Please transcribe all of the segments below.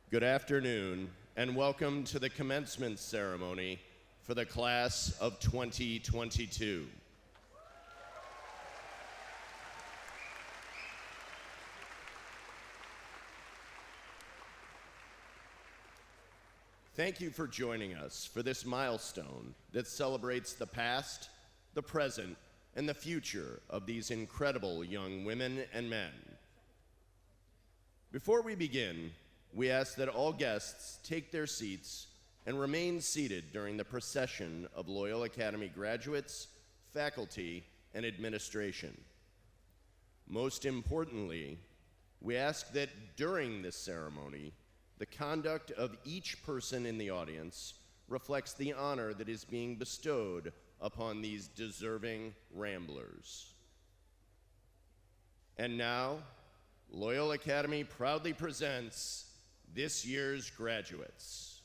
Good afternoon, and welcome to the commencement ceremony for the class of 2022. Thank you for joining us for this milestone that celebrates the past, the present, and the future of these incredible young women and men. Before we begin, we ask that all guests take their seats and remain seated during the procession of Loyola Academy graduates, faculty, and administration. Most importantly, we ask that during this ceremony, the conduct of each person in the audience reflects the honor that is being bestowed upon these deserving ramblers. And now, Loyola Academy proudly presents this year's graduates.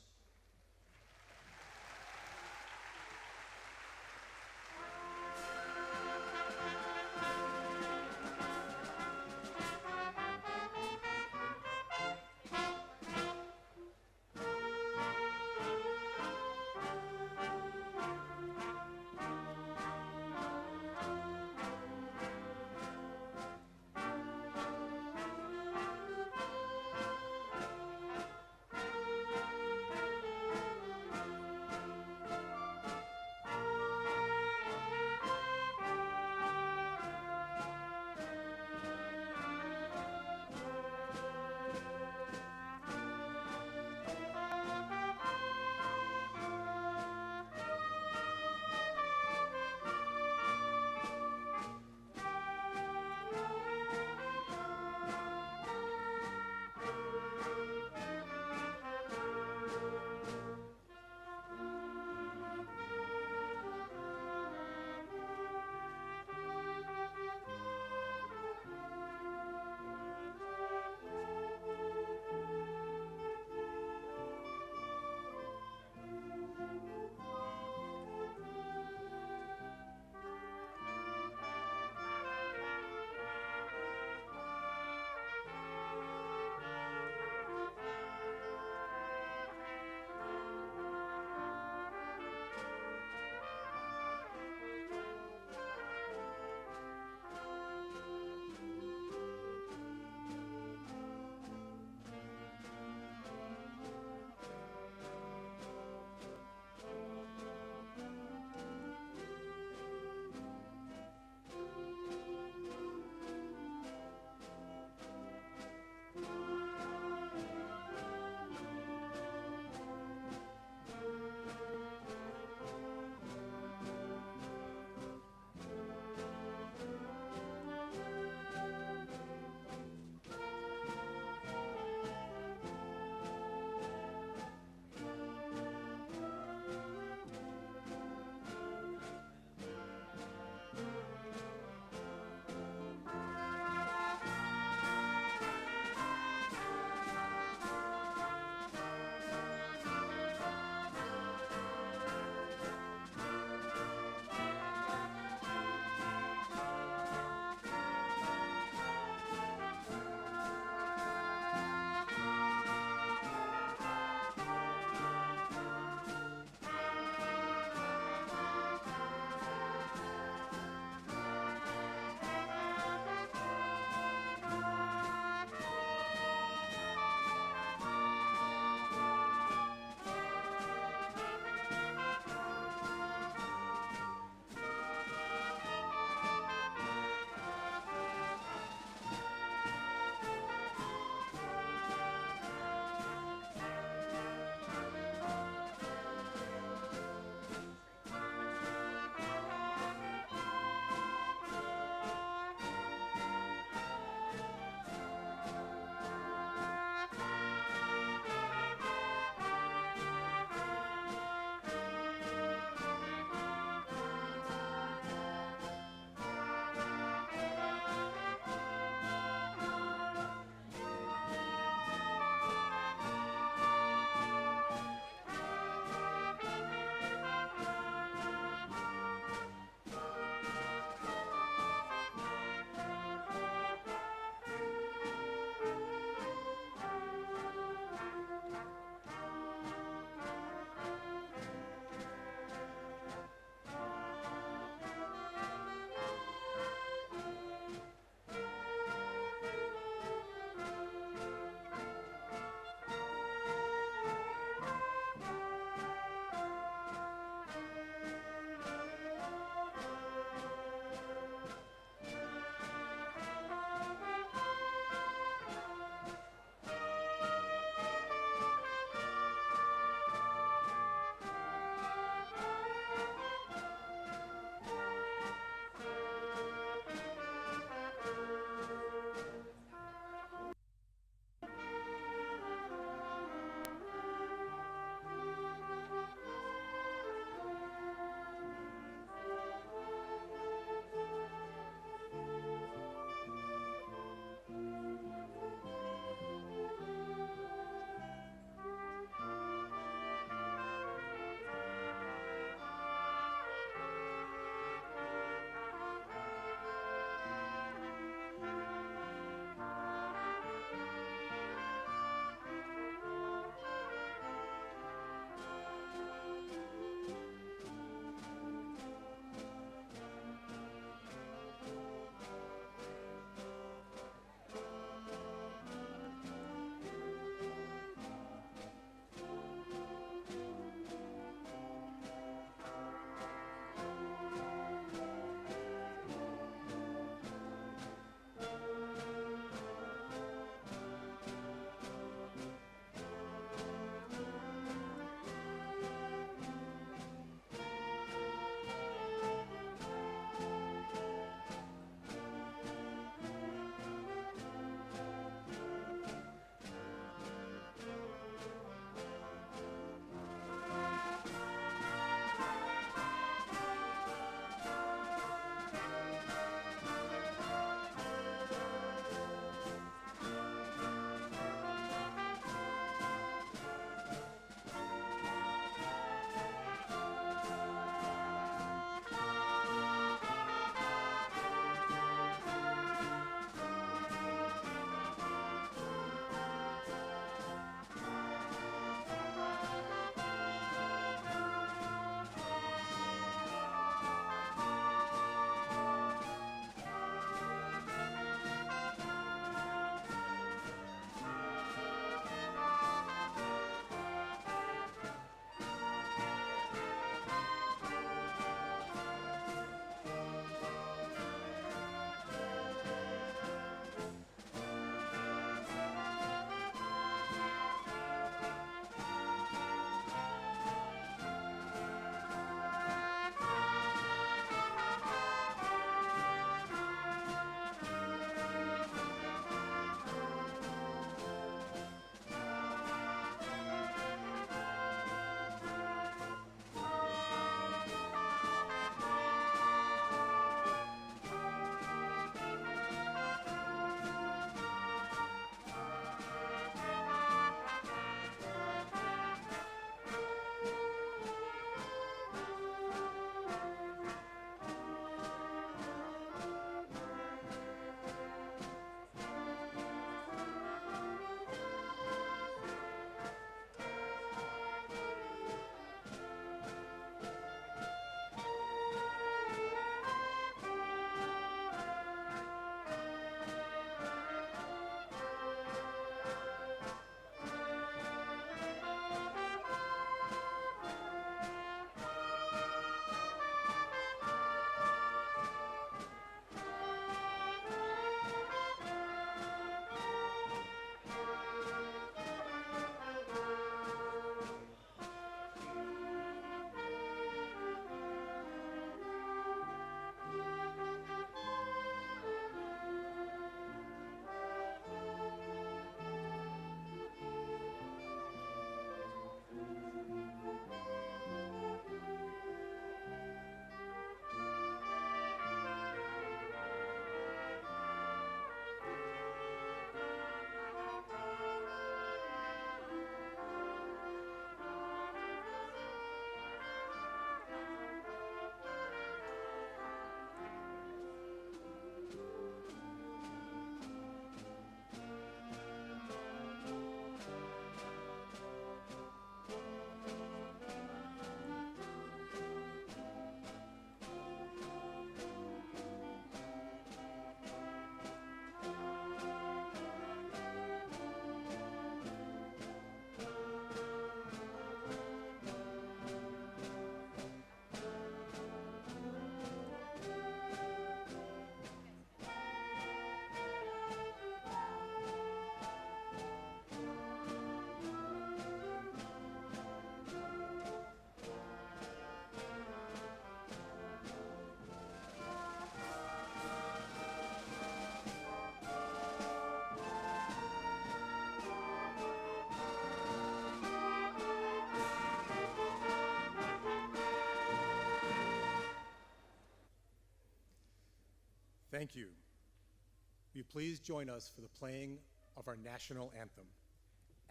Thank you. Will you please join us for the playing of our national anthem?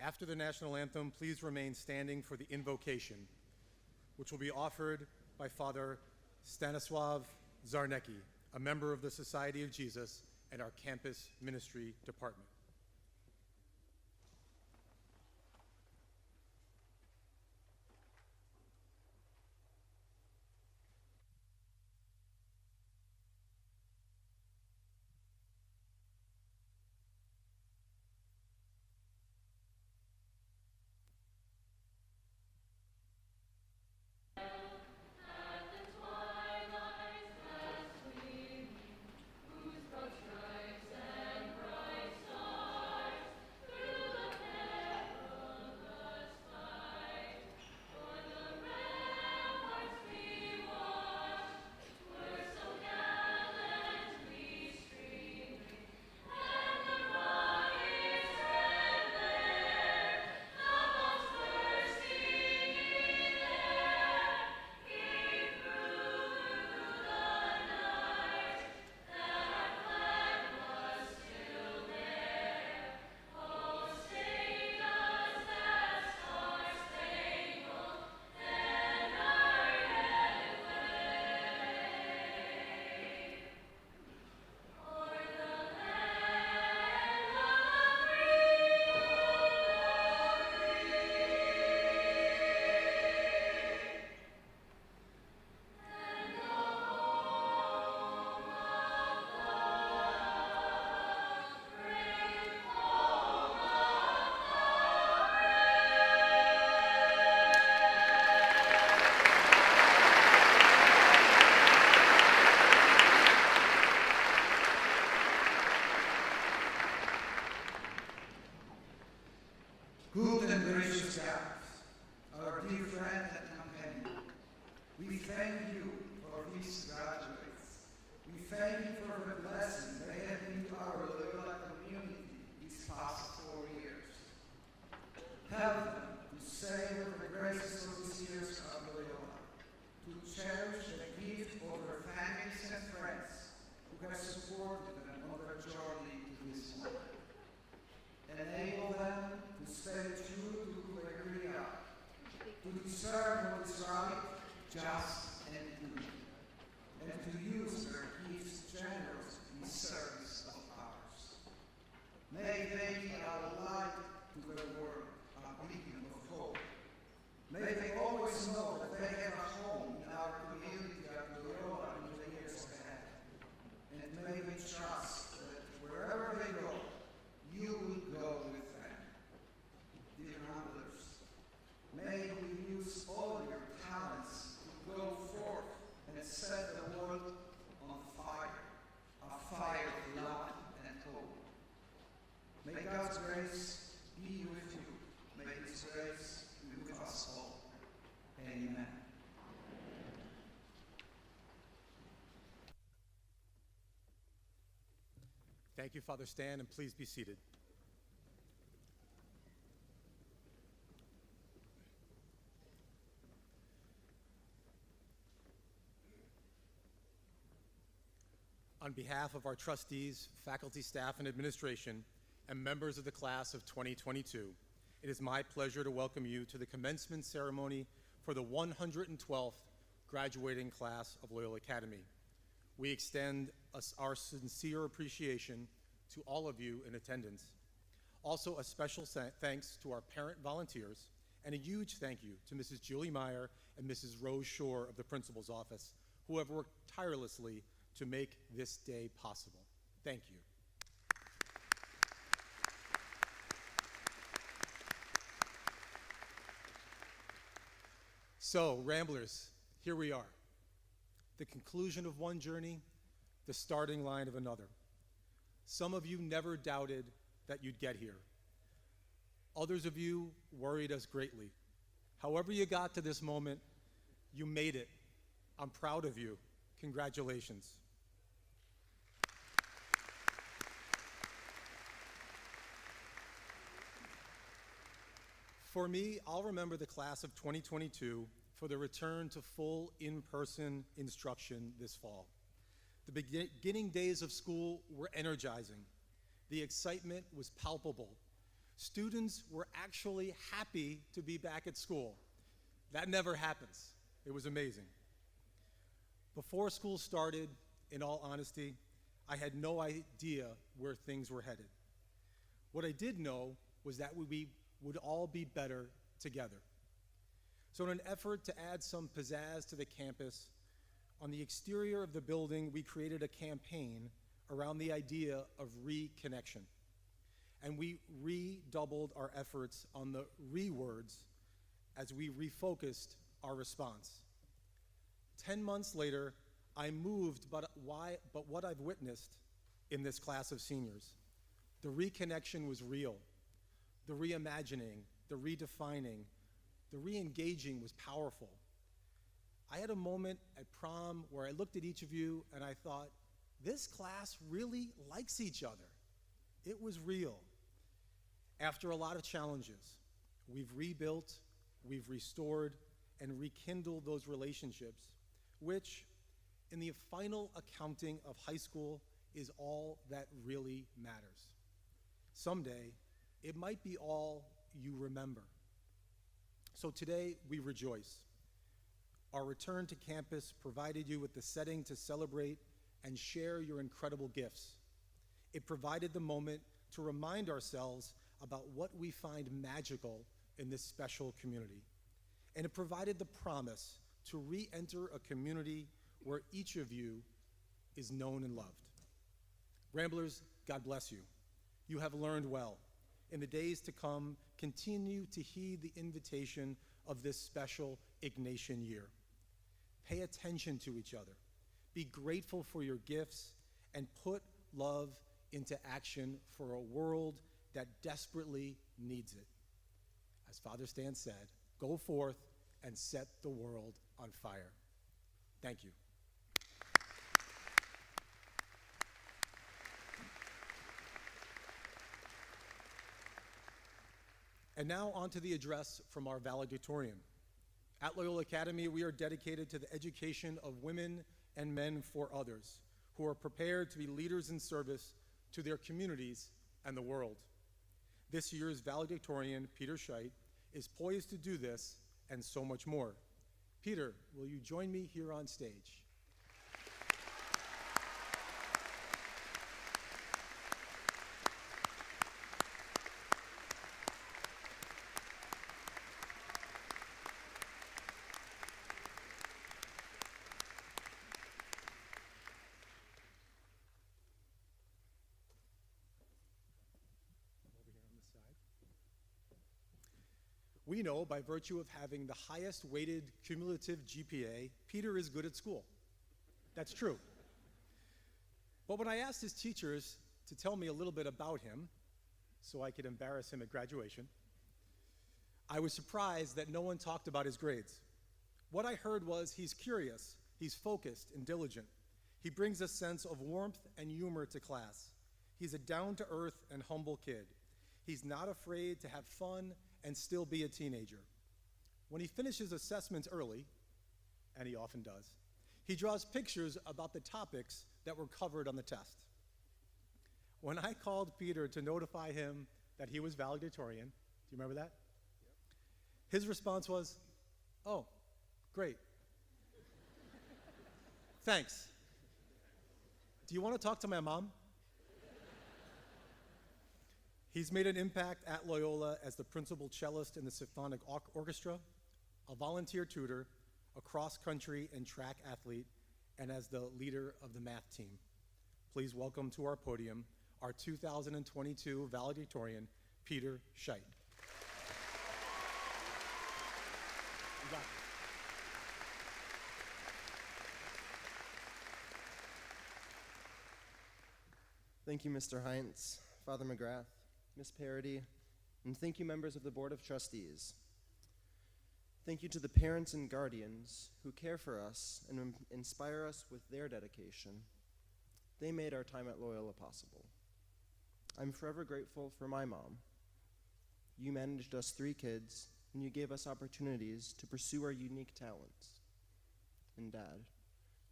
After the national anthem, please remain standing for the invocation, which will be offered by Father Stanislav Zarnecki, a member of the Society of Jesus and our campus ministry department. Good and gracious God, our dear friend and companion, we thank you for these graduates. We thank you for the blessing they have been to our Loyola community these past 4 years. Help them to savor the graces of these years of Loyola, to cherish the gift of their families and friends who have supported them on their journey to this moment. Enable them to stay true to who they really are, to discern what is right, just, and good, and to use their gifts generously in service of others. May they be a light to the world, a beacon of hope. May they always know that they have a home in our community at Loyola in the years ahead. And may they trust that wherever they go, you will go with them. Dear handlers, may we use all your talents to go forth and set the world on fire, a fire of love and hope. May God's grace be with you. May His grace be with us all. Amen. Thank you, Father Stan, and please be seated. On behalf of our trustees, faculty, staff, and administration, and members of the class of 2022, it is my pleasure to welcome you to the commencement ceremony for the 112th graduating class of Loyola Academy. We extend our sincere appreciation to all of you in attendance. Also, a special thanks to our parent volunteers, and a huge thank you to Mrs. Julie Meyer and Mrs. Rose Shore of the principal's office, who have worked tirelessly to make this day possible. Thank you. So, Ramblers, here we are. The conclusion of one journey, the starting line of another. Some of you never doubted that you'd get here. Others of you worried us greatly. However you got to this moment, you made it. I'm proud of you. Congratulations. For me, I'll remember the class of 2022 for the return to full in-person instruction this fall. The beginning days of school were energizing. The excitement was palpable. Students were actually happy to be back at school. That never happens. It was amazing. Before school started, in all honesty, I had no idea where things were headed. What I did know was that we would all be better together. So in an effort to add some pizzazz to the campus, on the exterior of the building, we created a campaign around the idea of reconnection. And we redoubled our efforts on the re-words as we refocused our response. 10 months later, I'm moved but what I've witnessed in this class of seniors. The reconnection was real. The reimagining, the redefining, the re-engaging was powerful. I had a moment at prom where I looked at each of you and I thought, this class really likes each other. It was real. After a lot of challenges, we've rebuilt, we've restored, and rekindled those relationships, which, in the final accounting of high school, is all that really matters. Someday, it might be all you remember. So today, we rejoice. Our return to campus provided you with the setting to celebrate and share your incredible gifts. It provided the moment to remind ourselves about what we find magical in this special community. And it provided the promise to re-enter a community where each of you is known and loved. Ramblers, God bless you. You have learned well. In the days to come, continue to heed the invitation of this special Ignatian year. Pay attention to each other. Be grateful for your gifts and put love into action for a world that desperately needs it. As Father Stan said, go forth and set the world on fire. Thank you. And now on to the address from our valedictorian. At Loyola Academy, we are dedicated to the education of women and men for others who are prepared to be leaders in service to their communities and the world. This year's valedictorian, Peter Scheidt, is poised to do this and so much more. Peter, will you join me here on stage? We know by virtue of having the highest weighted cumulative GPA, Peter is good at school. That's true. But when I asked his teachers to tell me a little bit about him, so I could embarrass him at graduation, I was surprised that no one talked about his grades. What I heard was he's curious, he's focused and diligent. He brings a sense of warmth and humor to class. He's a down-to-earth and humble kid. He's not afraid to have fun and still be a teenager. When he finishes assessments early, and he often does, he draws pictures about the topics that were covered on the test. When I called Peter to notify him that he was valedictorian, do you remember that? Yep. His response was, "Oh, great. Thanks. Do you want to talk to my mom?" He's made an impact at Loyola as the principal cellist in the symphonic orchestra, a volunteer tutor, a cross-country and track athlete, and as the leader of the math team. Please welcome to our podium our 2022 valedictorian, Peter Scheidt. Thank you, Mr. Heinz, Father McGrath, Ms. Parody, and thank you, members of the Board of Trustees. Thank you to the parents and guardians who care for us and inspire us with their dedication. They made our time at Loyola possible. I'm forever grateful for my mom. You managed us 3 kids, and you gave us opportunities to pursue our unique talents. And Dad,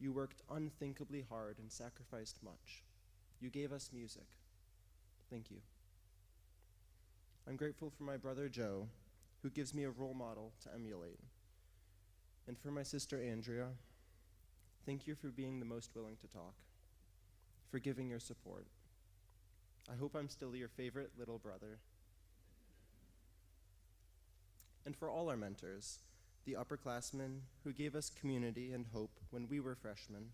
You worked unthinkably hard and sacrificed much. You gave us music. Thank you. I'm grateful for my brother Joe, who gives me a role model to emulate. And for my sister Andrea, thank you for being the most willing to talk, for giving your support. I hope I'm still your favorite little brother. And for all our mentors, the upperclassmen who gave us community and hope when we were freshmen,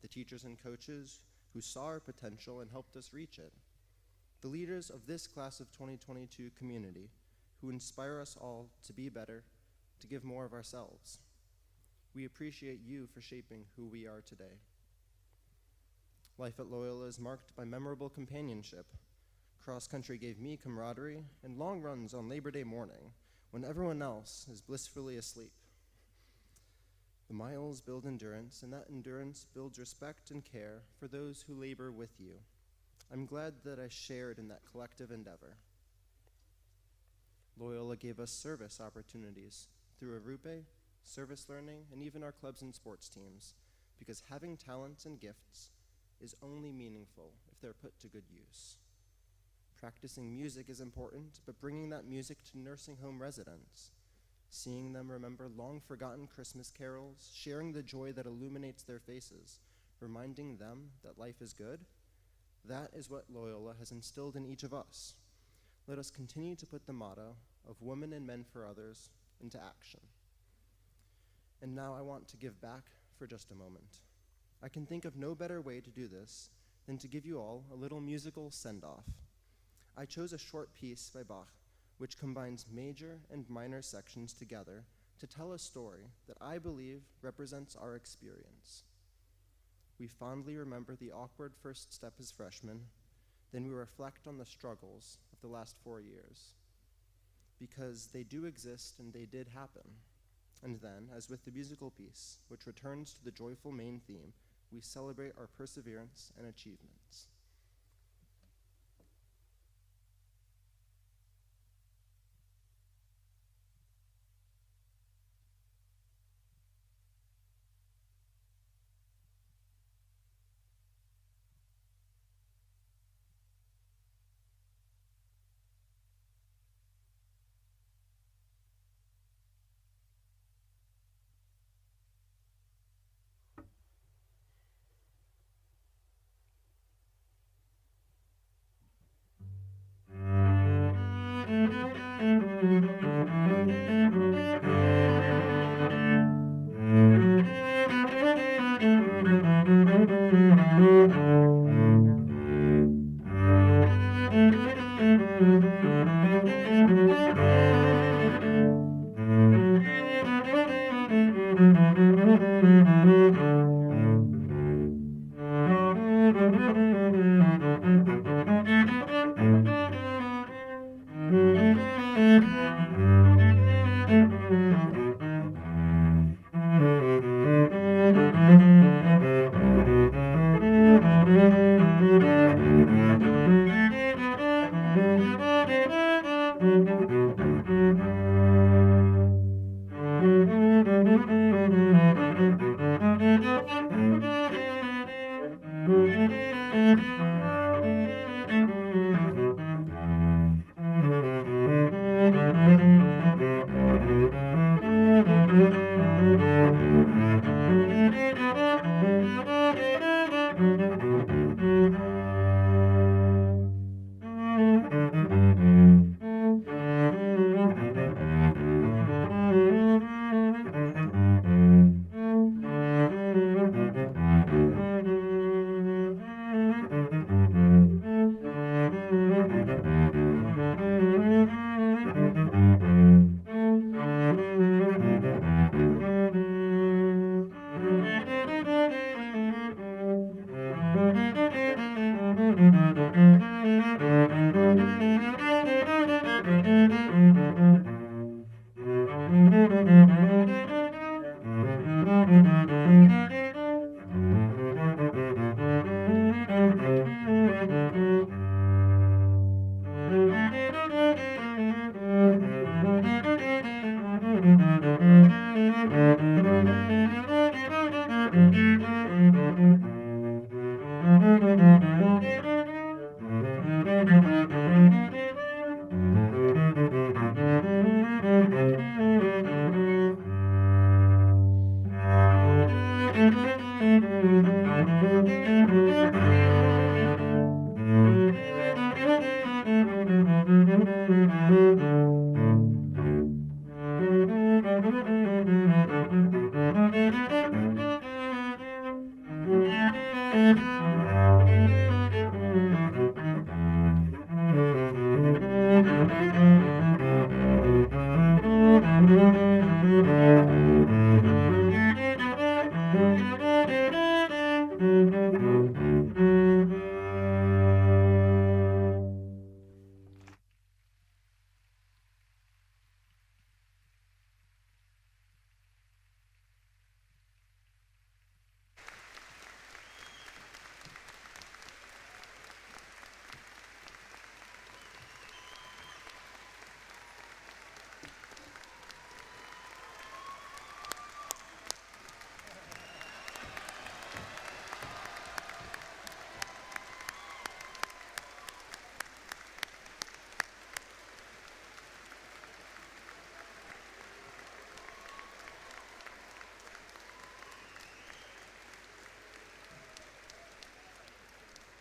the teachers and coaches who saw our potential and helped us reach it, the leaders of this class of 2022 community who inspire us all to be better, to give more of ourselves. We appreciate you for shaping who we are today. Life at Loyola is marked by memorable companionship. Cross country gave me camaraderie and long runs on Labor Day morning when everyone else is blissfully asleep. The miles build endurance, and that endurance builds respect and care for those who labor with you. I'm glad that I shared in that collective endeavor. Loyola gave us service opportunities through Arupe, service learning, and even our clubs and sports teams, because having talents and gifts is only meaningful if they're put to good use. Practicing music is important, but bringing that music to nursing home residents, seeing them remember long-forgotten Christmas carols, sharing the joy that illuminates their faces, reminding them that life is good, that is what Loyola has instilled in each of us. Let us continue to put the motto of women and men for others into action. And now I want to give back for just a moment. I can think of no better way to do this than to give you all a little musical send-off. I chose a short piece by Bach, which combines major and minor sections together to tell a story that I believe represents our experience. We fondly remember the awkward first step as freshmen, then we reflect on the struggles of the last 4 years. Because they do exist and they did happen. And then, as with the musical piece, which returns to the joyful main theme, we celebrate our perseverance and achievements.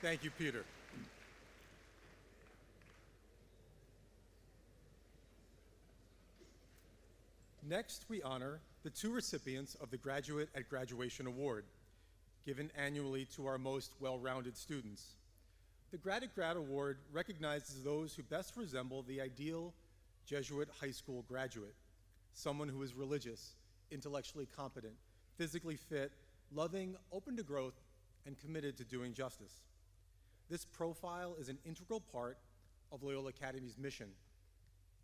Thank you, Peter. Next, we honor the two recipients of the Graduate at Graduation Award, given annually to our most well-rounded students. The Grad at Grad Award recognizes those who best resemble the ideal Jesuit high school graduate, someone who is religious, intellectually competent, physically fit, loving, open to growth, and committed to doing justice. This profile is an integral part of Loyola Academy's mission.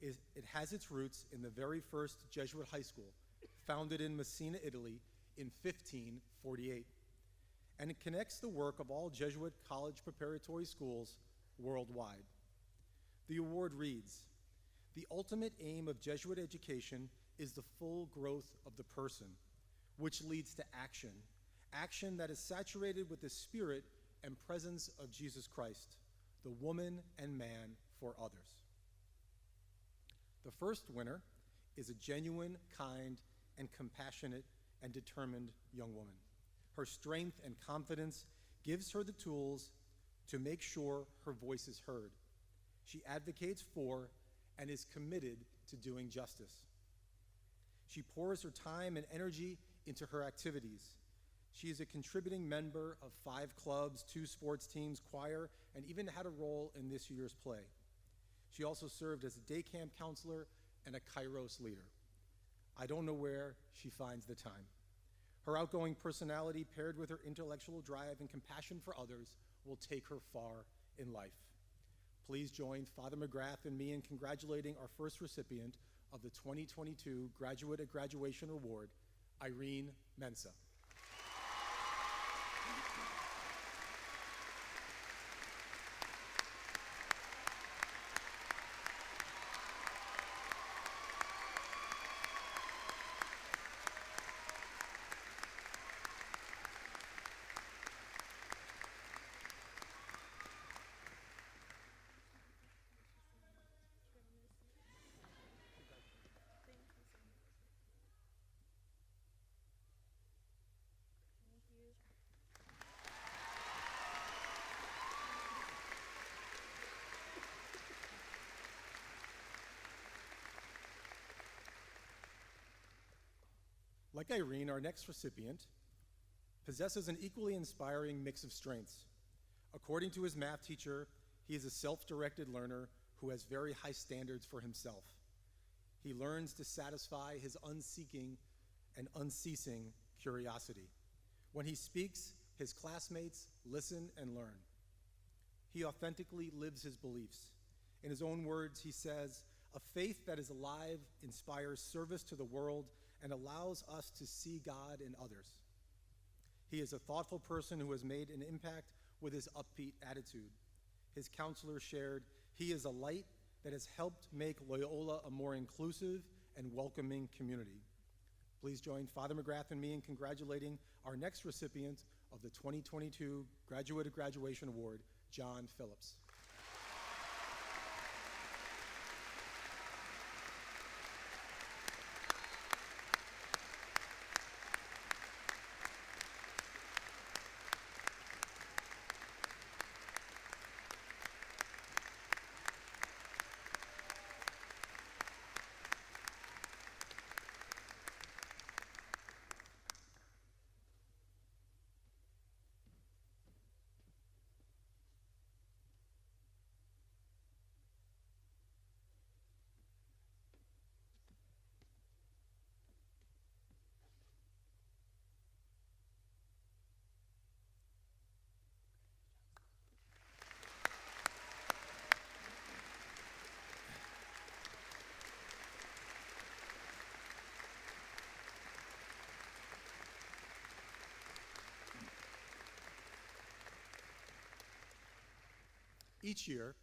It has its roots in the very first Jesuit high school, founded in Messina, Italy in 1548. And it connects the work of all Jesuit college preparatory schools worldwide. The award reads, "The ultimate aim of Jesuit education is the full growth of the person, which leads to action, action that is saturated with the spirit and presence of Jesus Christ, the woman and man for others." The first winner is a genuine, kind, and compassionate and determined young woman. Her strength and confidence gives her the tools to make sure her voice is heard. She advocates for and is committed to doing justice. She pours her time and energy into her activities. She is a contributing member of 5 clubs, 2 sports teams, choir, and even had a role in this year's play. She also served as a day camp counselor and a Kairos leader. I don't know where she finds the time. Her outgoing personality, paired with her intellectual drive and compassion for others, will take her far in life. Please join Father McGrath and me in congratulating our first recipient of the 2022 Graduate at Graduation Award, Irene Mensa. Like Irene, our next recipient possesses an equally inspiring mix of strengths. According to his math teacher, he is a self-directed learner who has very high standards for himself. He learns to satisfy his unseeking and unceasing curiosity. When he speaks, his classmates listen and learn. He authentically lives his beliefs. In his own words, he says, "A faith that is alive inspires service to the world and allows us to see God in others." He is a thoughtful person who has made an impact with his upbeat attitude. His counselor shared, "He is a light that has helped make Loyola a more inclusive and welcoming community." Please join Father McGrath and me in congratulating our next recipient of the 2022 Graduate at Graduation Award, John Phillips. Each year,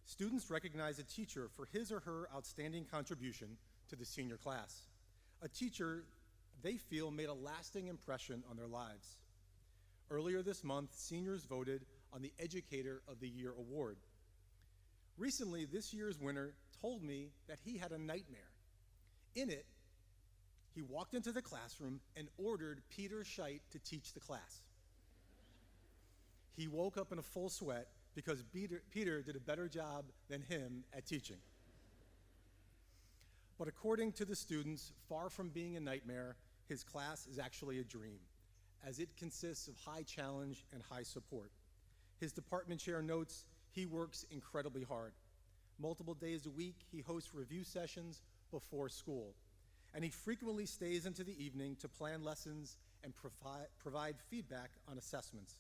students recognize a teacher for his or her outstanding contribution to the senior class, a teacher they feel made a lasting impression on their lives. Earlier this month, seniors voted on the Educator of the Year award. Recently, this year's winner told me that he had a nightmare. In it, he walked into the classroom and ordered Peter Scheidt to teach the class. He woke up in a full sweat because Peter did a better job than him at teaching. But according to the students, far from being a nightmare, his class is actually a dream, as it consists of high challenge and high support. His department chair notes he works incredibly hard. Multiple days a week, he hosts review sessions before school, and he frequently stays into the evening to plan lessons and provide feedback on assessments.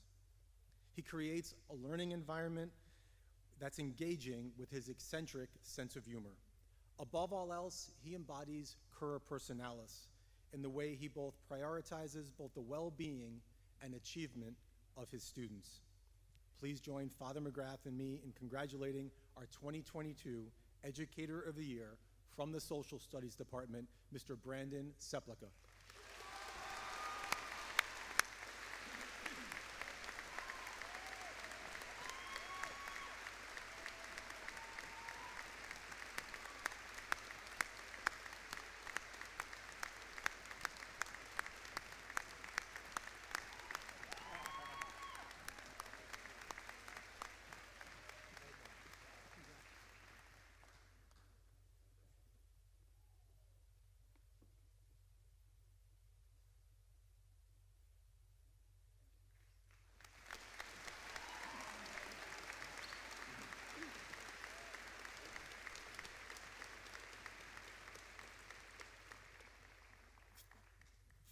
He creates a learning environment that's engaging with his eccentric sense of humor. Above all else, he embodies cura personalis in the way he both prioritizes both the well-being and achievement of his students. Please join Father McGrath and me in congratulating our 2022 Educator of the Year from the Social Studies Department, Mr. Brandon Seplica.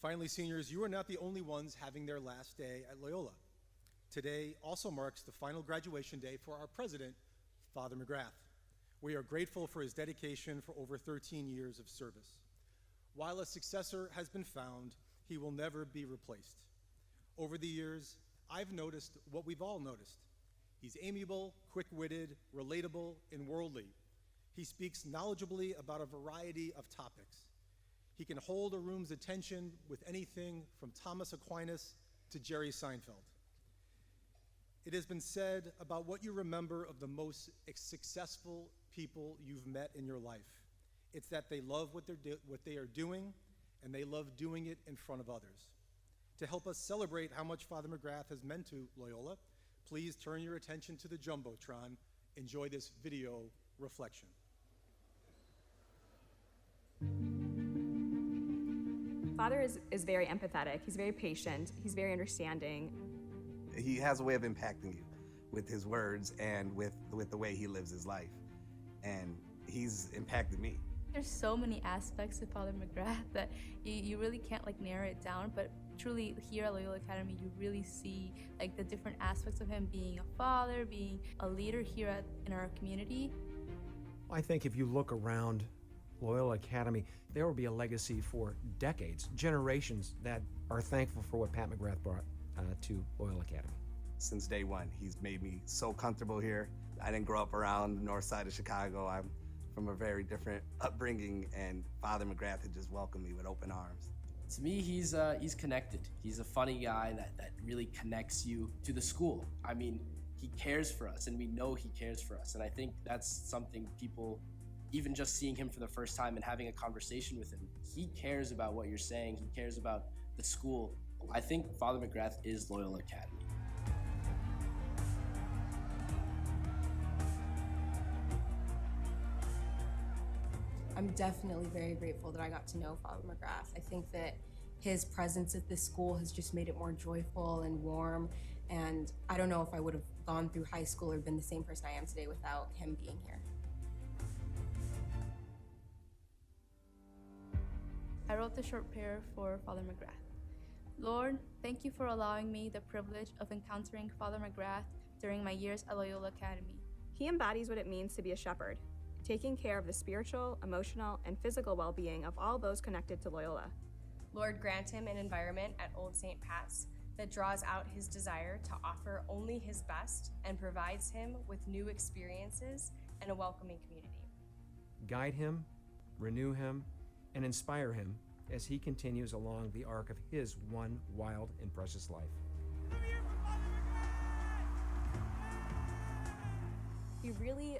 Finally, seniors, you are not the only ones having their last day at Loyola. Today also marks the final graduation day for our president, Father McGrath. We are grateful for his dedication for over 13 years of service. While a successor has been found, he will never be replaced. Over the years, I've noticed what we've all noticed. He's amiable, quick-witted, relatable, and worldly. He speaks knowledgeably about a variety of topics. He can hold a room's attention with anything from Thomas Aquinas to Jerry Seinfeld. It has been said about what you remember of the most successful people you've met in your life. It's that they love what they are doing, and they love doing it in front of others. To help us celebrate how much Father McGrath has meant to Loyola, please turn your attention to the Jumbotron. Enjoy this video reflection. Father is very empathetic, he's very patient, he's very understanding. He has a way of impacting you with his words and with the way he lives his life. And he's impacted me. There's so many aspects to Father McGrath that you really can't narrow it down, but truly here at Loyola Academy, you really see the different aspects of him being a father, being a leader here in our community. I think if you look around Loyola Academy, there will be a legacy for decades, generations that are thankful for what Pat McGrath brought to Loyola Academy. Since day one, he's made me so comfortable here. I didn't grow up around the north side of Chicago. I'm from a very different upbringing, and Father McGrath had just welcomed me with open arms. To me, he's connected. He's a funny guy that really connects you to the school. I mean, he cares for us, and we know he cares for us. And I think that's something people, even just seeing him for the first time and having a conversation with him, he cares about what you're saying. He cares about the school. I think Father McGrath is Loyola Academy. I'm definitely very grateful that I got to know Father McGrath. I think that his presence at this school has just made it more joyful and warm, and I don't know if I would have gone through high school or been the same person I am today without him being here. I wrote the short prayer for Father McGrath. Lord, thank you for allowing me the privilege of encountering Father McGrath during my years at Loyola Academy. He embodies what it means to be a shepherd, taking care of the spiritual, emotional, and physical well-being of all those connected to Loyola. Lord, grant him an environment at Old St. Pat's that draws out his desire to offer only his best and provides him with new experiences and a welcoming community. Guide him, renew him, and inspire him as he continues along the arc of his one wild and precious life. He really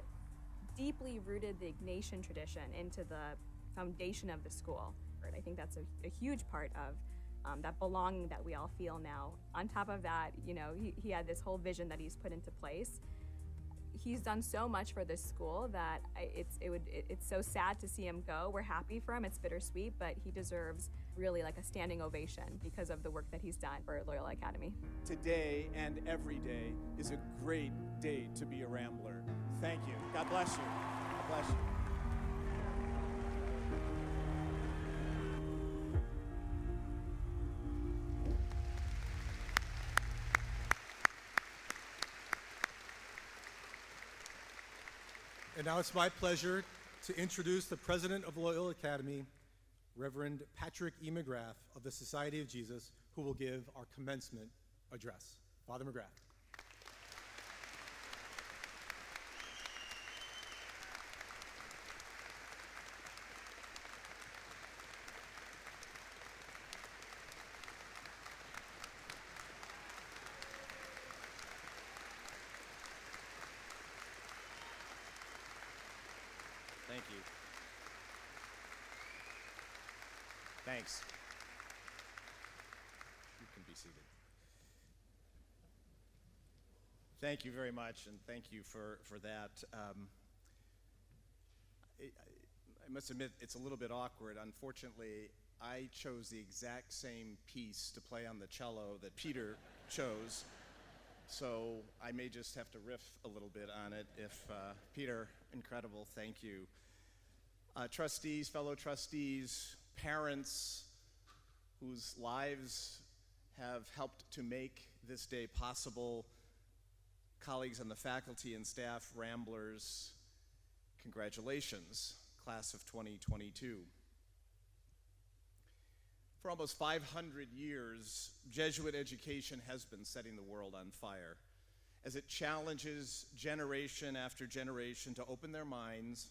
deeply rooted the Ignatian tradition into the foundation of the school. I think that's a huge part of that belonging that we all feel now. On top of that, he had this whole vision that he's put into place. He's done so much for this school that it's so sad to see him go. We're happy for him, it's bittersweet, but he deserves really like a standing ovation because of the work that he's done for Loyola Academy. Today and every day is a great day to be a Rambler. Thank you. God bless you. God bless you. And now it's my pleasure to introduce the president of Loyola Academy, Reverend Patrick E. McGrath of the Society of Jesus, who will give our commencement address. Father McGrath. Thank you. Thanks. You can be seated. Thank you very much, and thank you for that. I must admit, it's a little bit awkward. Unfortunately, I chose the exact same piece to play on the cello that Peter chose, so I may just have to riff a little bit on it. Peter, incredible, thank you. Trustees, fellow trustees, parents whose lives have helped to make this day possible, colleagues on the faculty and staff, Ramblers, congratulations, class of 2022. For almost 500 years, Jesuit education has been setting the world on fire as it challenges generation after generation to open their minds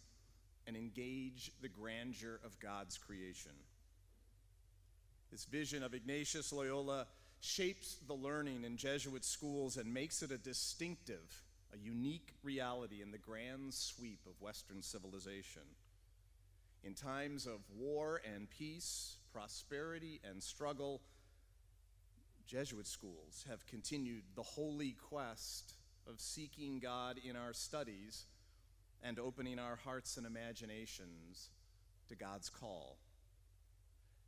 and engage the grandeur of God's creation. This vision of Ignatius Loyola shapes the learning in Jesuit schools and makes it a distinctive, a unique reality in the grand sweep of Western civilization. In times of war and peace, prosperity and struggle, Jesuit schools have continued the holy quest of seeking God in our studies and opening our hearts and imaginations to God's call.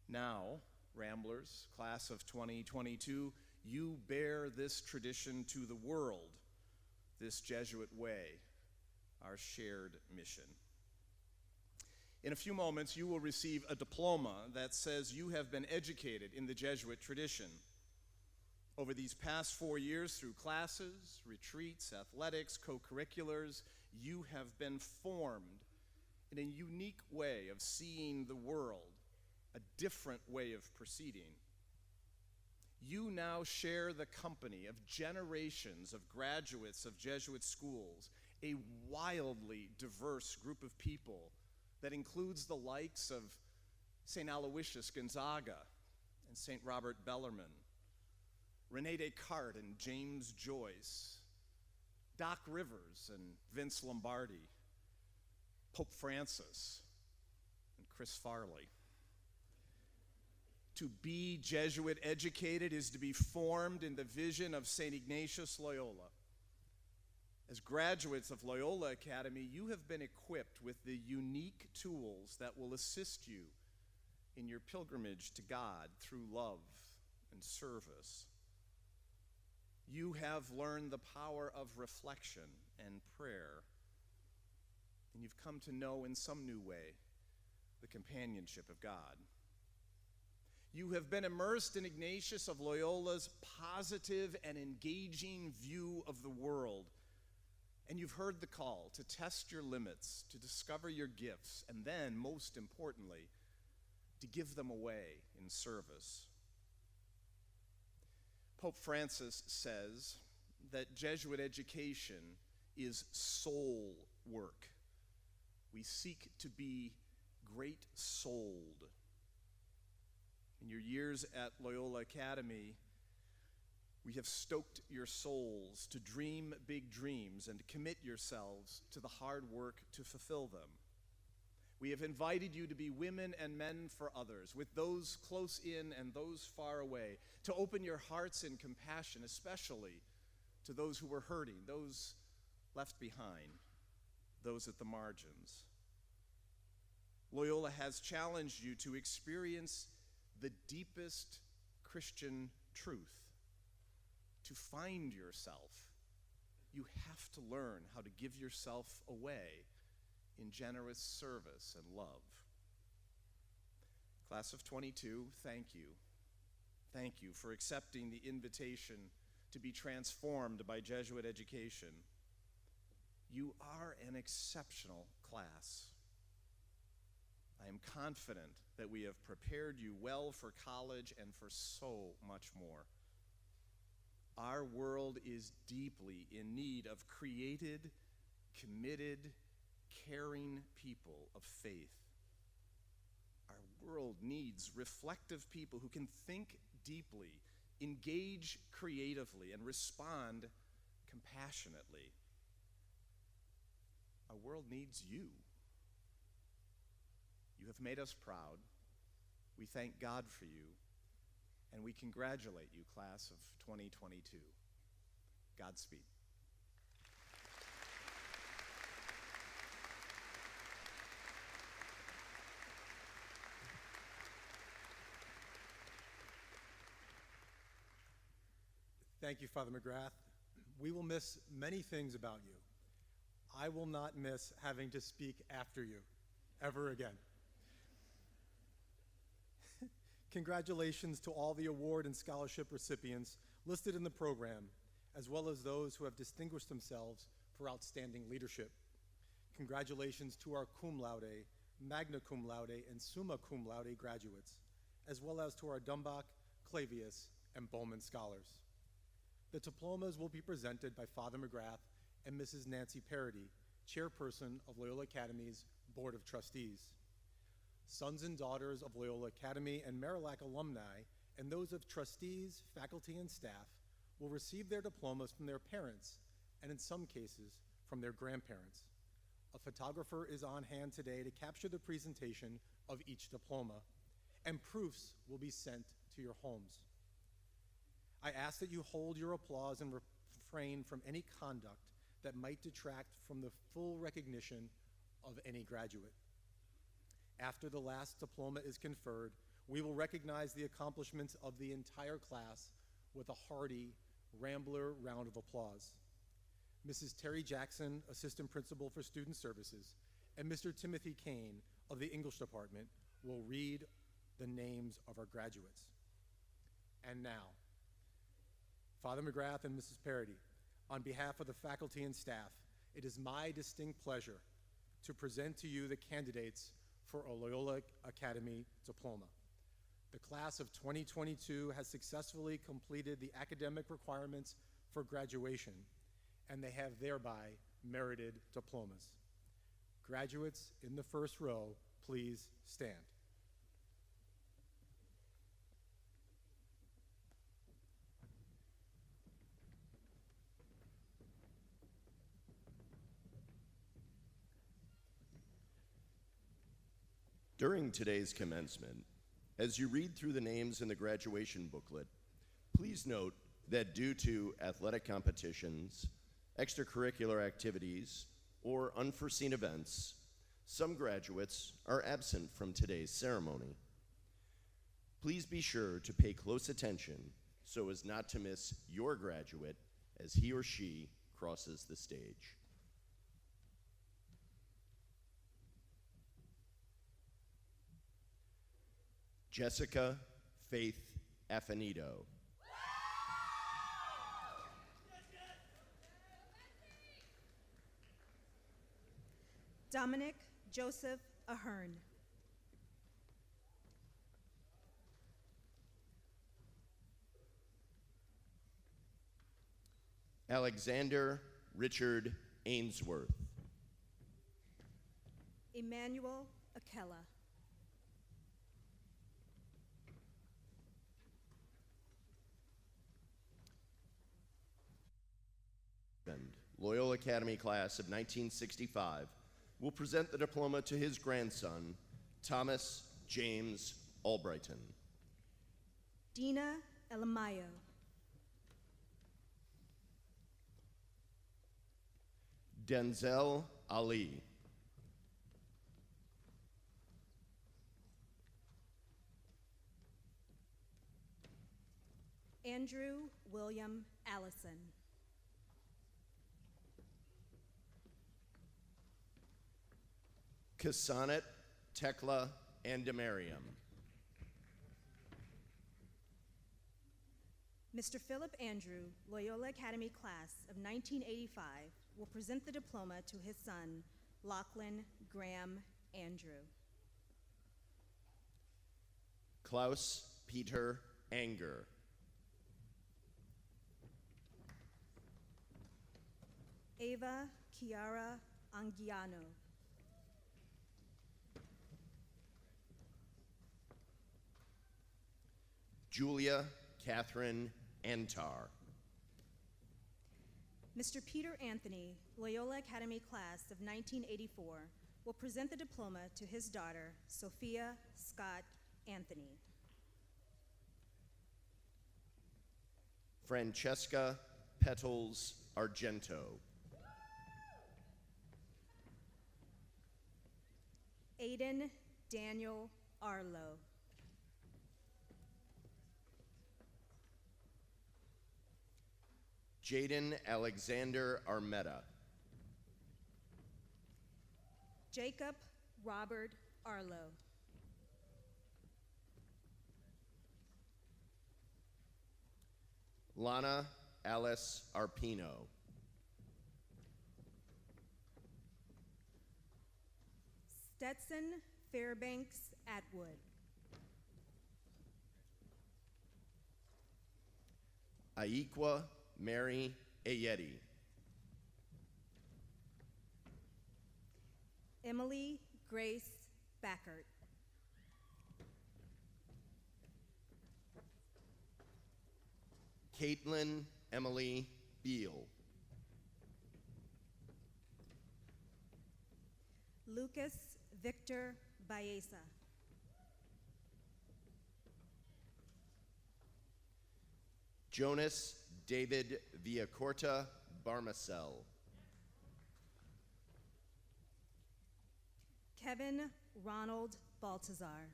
Now, Ramblers, class of 2022, you bear this tradition to the world, this Jesuit way, our shared mission. In a few moments, you will receive a diploma that says you have been educated in the Jesuit tradition. Over these past 4 years, through classes, retreats, athletics, co-curriculars, you have been formed in a unique way of seeing the world, a different way of proceeding. You now share the company of generations of graduates of Jesuit schools, a wildly diverse group of people that includes the likes of St. Aloysius Gonzaga and St. Robert Bellarmine, René Descartes and James Joyce, Doc Rivers and Vince Lombardi, Pope Francis and Chris Farley. To be Jesuit educated is to be formed in the vision of St. Ignatius Loyola. As graduates of Loyola Academy, you have been equipped with the unique tools that will assist you in your pilgrimage to God through love and service. You have learned the power of reflection and prayer, and you've come to know in some new way the companionship of God. You have been immersed in Ignatius of Loyola's positive and engaging view of the world, and you've heard the call to test your limits, to discover your gifts, and then, most importantly, to give them away in service. Pope Francis says that Jesuit education is soul work. We seek to be great-souled. In your years at Loyola Academy, we have stoked your souls to dream big dreams and to commit yourselves to the hard work to fulfill them. We have invited you to be women and men for others, with those close in and those far away, to open your hearts in compassion, especially to those who were hurting, those left behind, those at the margins. Loyola has challenged you to experience the deepest Christian truth. To find yourself, you have to learn how to give yourself away in generous service and love. Class of 22, thank you. Thank you for accepting the invitation to be transformed by Jesuit education. You are an exceptional class. I am confident that we have prepared you well for college and for so much more. Our world is deeply in need of created, committed, caring people of faith. Our world needs reflective people who can think deeply, engage creatively, and respond compassionately. Our world needs you. You have made us proud. We thank God for you, and we congratulate you, class of 2022. Godspeed. Thank you, Father McGrath. We will miss many things about you. I will not miss having to speak after you, ever again. Congratulations to all the award and scholarship recipients listed in the program, as well as those who have distinguished themselves for outstanding leadership. Congratulations to our cum laude, magna cum laude, and summa cum laude graduates, as well as to our Dumbach, Clavius, and Bowman scholars. The diplomas will be presented by Father McGrath and Mrs. Nancy Parody, chairperson of Loyola Academy's Board of Trustees. Sons and daughters of Loyola Academy and Marillac alumni, and those of trustees, faculty, and staff will receive their diplomas from their parents, and in some cases, from their grandparents. A photographer is on hand today to capture the presentation of each diploma, and proofs will be sent to your homes. I ask that you hold your applause and refrain from any conduct that might detract from the full recognition of any graduate. After the last diploma is conferred, we will recognize the accomplishments of the entire class with a hearty Rambler round of applause. Mrs. Terry Jackson, Assistant Principal for Student Services, and Mr. Timothy Kane of the English Department will read the names of our graduates. And now, Father McGrath and Mrs. Parody, on behalf of the faculty and staff, it is my distinct pleasure to present to you the candidates for a Loyola Academy diploma. The class of 2022 has successfully completed the academic requirements for graduation, and they have thereby merited diplomas. Graduates in the first row, please stand. During today's commencement, as you read through the names in the graduation booklet, please note that due to athletic competitions, extracurricular activities, or unforeseen events, some graduates are absent from today's ceremony. Please be sure to pay close attention so as not to miss your graduate as he or she crosses the stage. Jessica Faith Affinito. Dominic Joseph Ahern. Alexander Richard Ainsworth. Emmanuel Akella. Loyola Academy class of 1965 will present the diploma to his grandson, Thomas James Albrighton. Dina Elamayo. Denzel Ali. Andrew William Allison. Kasanet Tekla Andemariam. Mr. Philip Andrew, Loyola Academy class of 1985, will present the diploma to his son, Lachlan Graham Andrew. Klaus Peter Anger. Ava Chiara Anguiano. Julia Catherine Antar. Mr. Peter Anthony, Loyola Academy class of 1984, will present the diploma to his daughter, Sophia Scott Anthony. Francesca Petals Argento. Aiden Daniel Arlo. Jaden Alexander Armetta. Jacob Robert Arlo. Lana Alice Arpino. Stetson Fairbanks Atwood. Aikwa Mary Ayeti. Emily Grace Backert. Caitlin Emily Beal. Lucas Victor Baeza. Jonas David Villacorta Barmacel. Kevin Ronald Baltazar.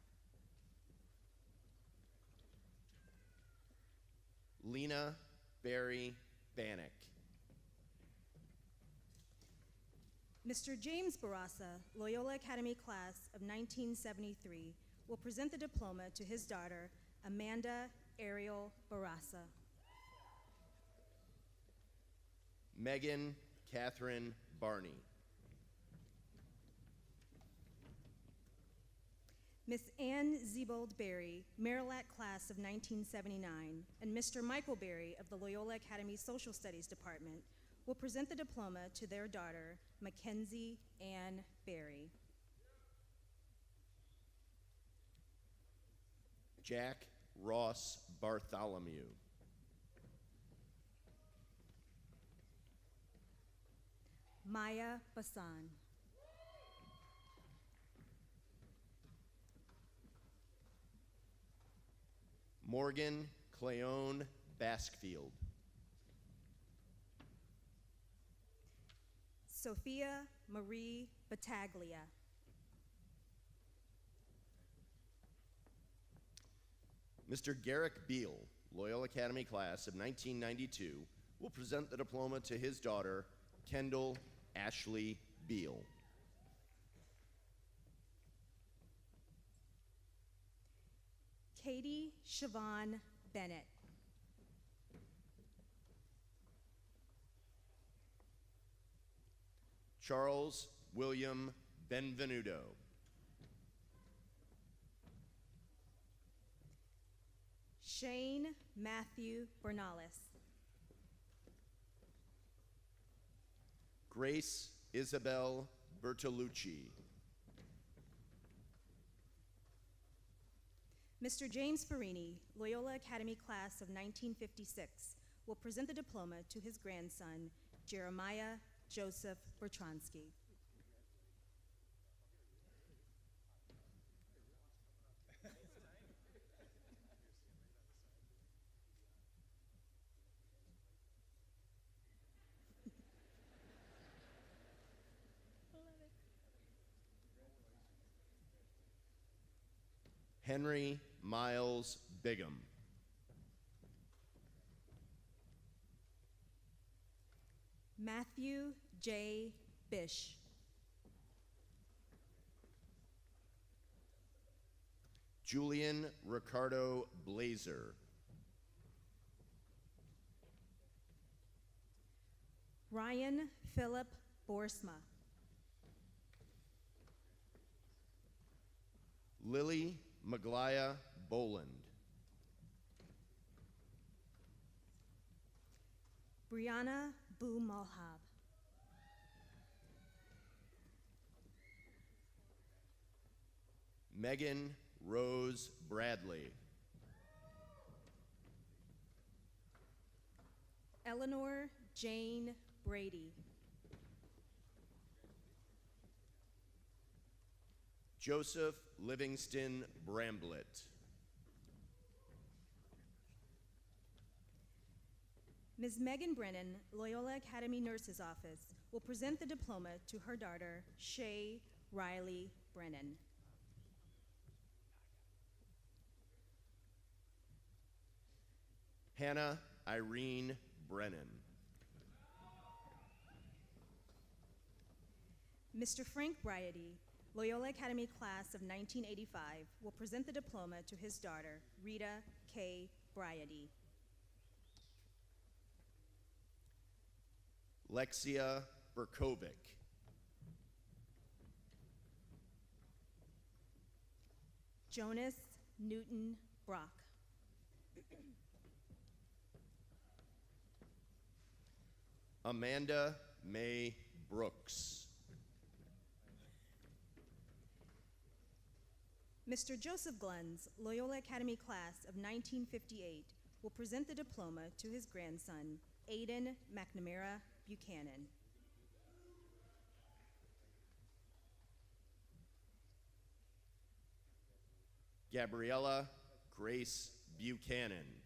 Lena Barry Bannock. Mr. James Barassa, Loyola Academy class of 1973, will present the diploma to his daughter, Amanda Ariel Barassa. Megan Catherine Barney. Miss Ann Zebold Berry, Marillac class of 1979, and Mr. Michael Berry of the Loyola Academy Social Studies Department will present the diploma to their daughter, Mackenzie Ann Berry. Jack Ross Bartholomew. Maya Basan. Morgan Cleone Baskfield. Sophia Marie Battaglia. Mr. Garrick Beal, Loyola Academy class of 1992, will present the diploma to his daughter, Kendall Ashley Beal. Katie Siobhan Bennett. Charles William Benvenuto. Shane Matthew Bernalis. Grace Isabel Bertolucci. Mr. James Farini, Loyola Academy class of 1956, will present the diploma to his grandson, Jeremiah Joseph Bertronsky. Henry Miles Bigham. Matthew J. Bish. Julian Ricardo Blazer. Ryan Philip Borsma. Lily Maglaya Boland. Brianna Boo Malhab. Megan Rose Bradley. Eleanor Jane Brady. Joseph Livingston Bramblett. Ms. Megan Brennan, Loyola Academy Nurse's Office, will present the diploma to her daughter, Shay Riley Brennan. Hannah Irene Brennan. Mr. Frank Briety, Loyola Academy class of 1985, will present the diploma to his daughter, Rita K. Briety. Lexia Berkovic. Jonas Newton Brock. Amanda May Brooks. Mr. Joseph Glenns, Loyola Academy class of 1958, will present the diploma to his grandson, Aiden McNamara Buchanan. Gabriella Grace Buchanan.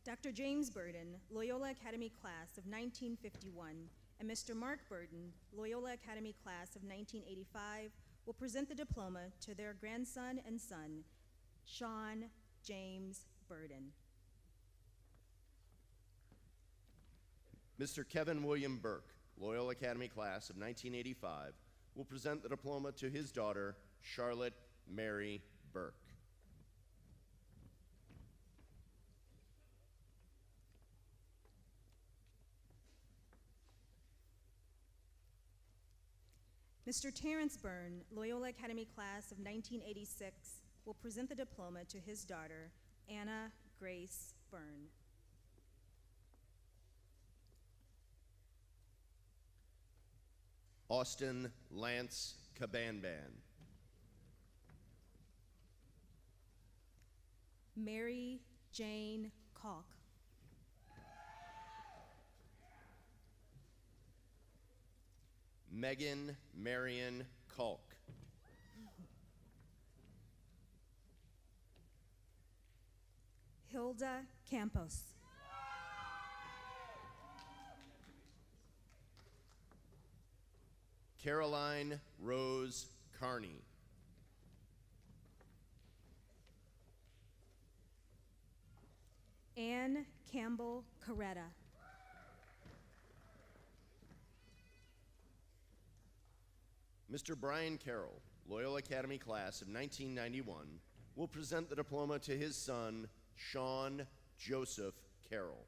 Dr. James Burden, Loyola Academy class of 1951, and Mr. Mark Burden, Loyola Academy class of 1985, will present the diploma to their grandson and son, Sean James Burden. Mr. Kevin William Burke, Loyola Academy class of 1985, will present the diploma to his daughter, Charlotte Mary Burke. Mr. Terrence Byrne, Loyola Academy class of 1986, will present the diploma to his daughter, Anna Grace Byrne. Austin Lance Cabanban. Mary Jane Kalk. Megan Marion Kalk. Hilda Campos. Caroline Rose Carney. Anne Campbell Coretta. Mr. Brian Carroll, Loyola Academy class of 1991, will present the diploma to his son, Sean Joseph Carroll.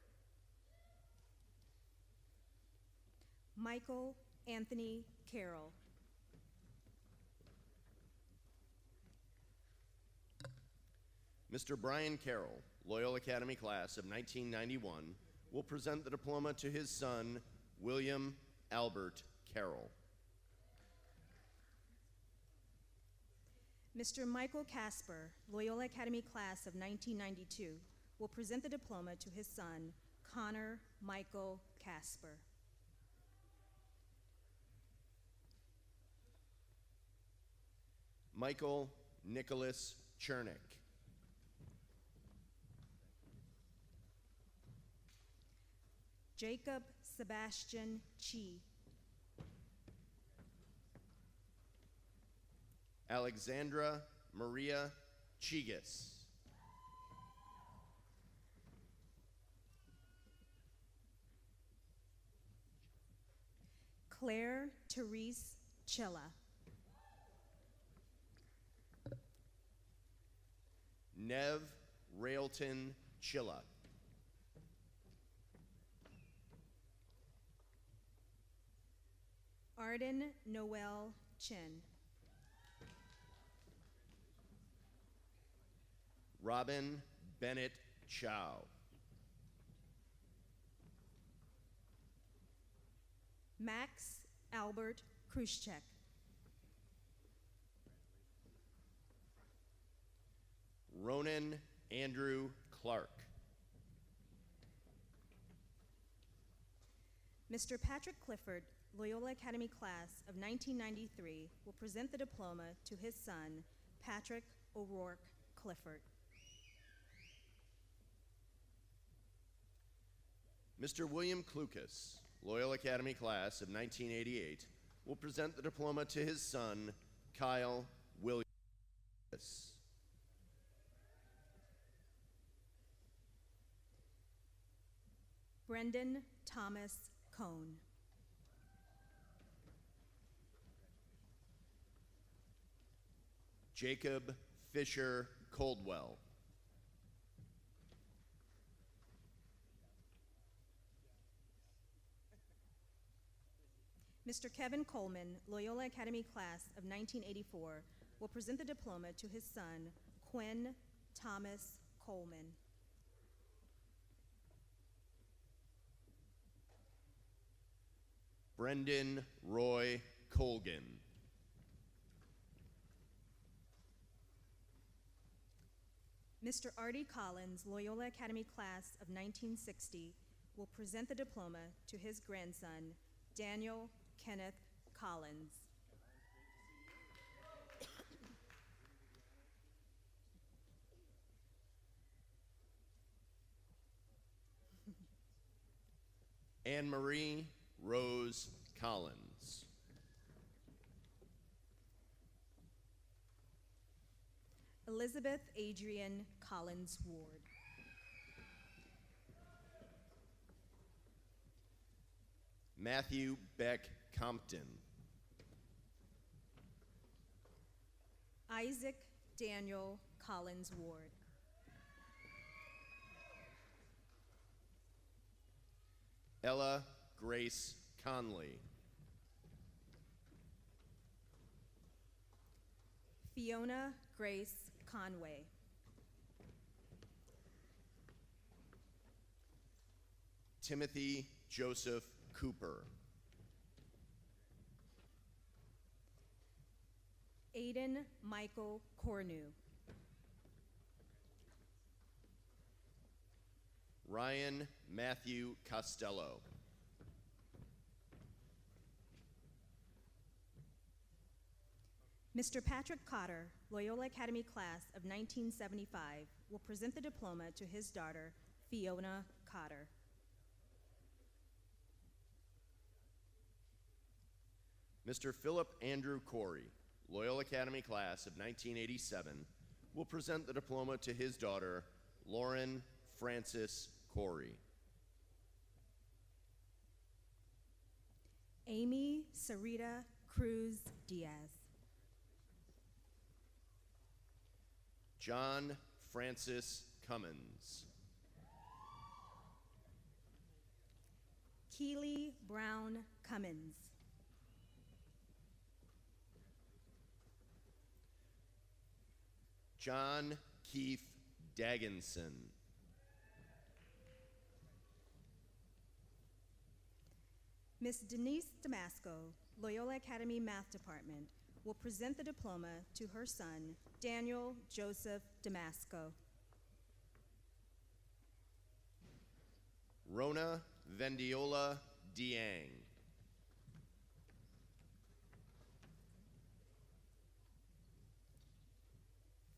Michael Anthony Carroll. Mr. Brian Carroll, Loyola Academy class of 1991, will present the diploma to his son, William Albert Carroll. Mr. Michael Casper, Loyola Academy class of 1992, will present the diploma to his son, Connor Michael Casper. Michael Nicholas Chernick. Jacob Sebastian Chi. Alexandra Maria Chigas. Claire Therese Chilla. Nev Railton Chilla. Arden Noel Chin. Robin Bennett Chow. Max Albert Khrushchev. Ronan Andrew Clark. Mr. Patrick Clifford, Loyola Academy class of 1993, will present the diploma to his son, Patrick O'Rourke Clifford. Mr. William Klukas, Loyola Academy class of 1988, will present the diploma to his son, Kyle Williams. Brendan Thomas Cohn. Jacob Fisher Coldwell. Mr. Kevin Coleman, Loyola Academy class of 1984, will present the diploma to his son, Quinn Thomas Coleman. Brendan Roy Colgan. Mr. Artie Collins, Loyola Academy class of 1960, will present the diploma to his grandson, Daniel Kenneth Collins. Anne-Marie Rose Collins. Elizabeth Adrian Collins Ward. Matthew Beck Compton. Isaac Daniel Collins Ward. Ella Grace Conley. Fiona Grace Conway. Timothy Joseph Cooper. Aiden Michael Cornu. Ryan Matthew Costello. Mr. Patrick Cotter, Loyola Academy class of 1975, will present the diploma to his daughter, Fiona Cotter. Mr. Philip Andrew Corey, Loyola Academy class of 1987, will present the diploma to his daughter, Lauren Francis Corey. Amy Sarita Cruz Diaz. John Francis Cummins. Keely Brown Cummins. John Keith Dagginson. Miss Denise Damasco, Loyola Academy Math Department, will present the diploma to her son, Daniel Joseph Damasco. Rona Vendiola Diang.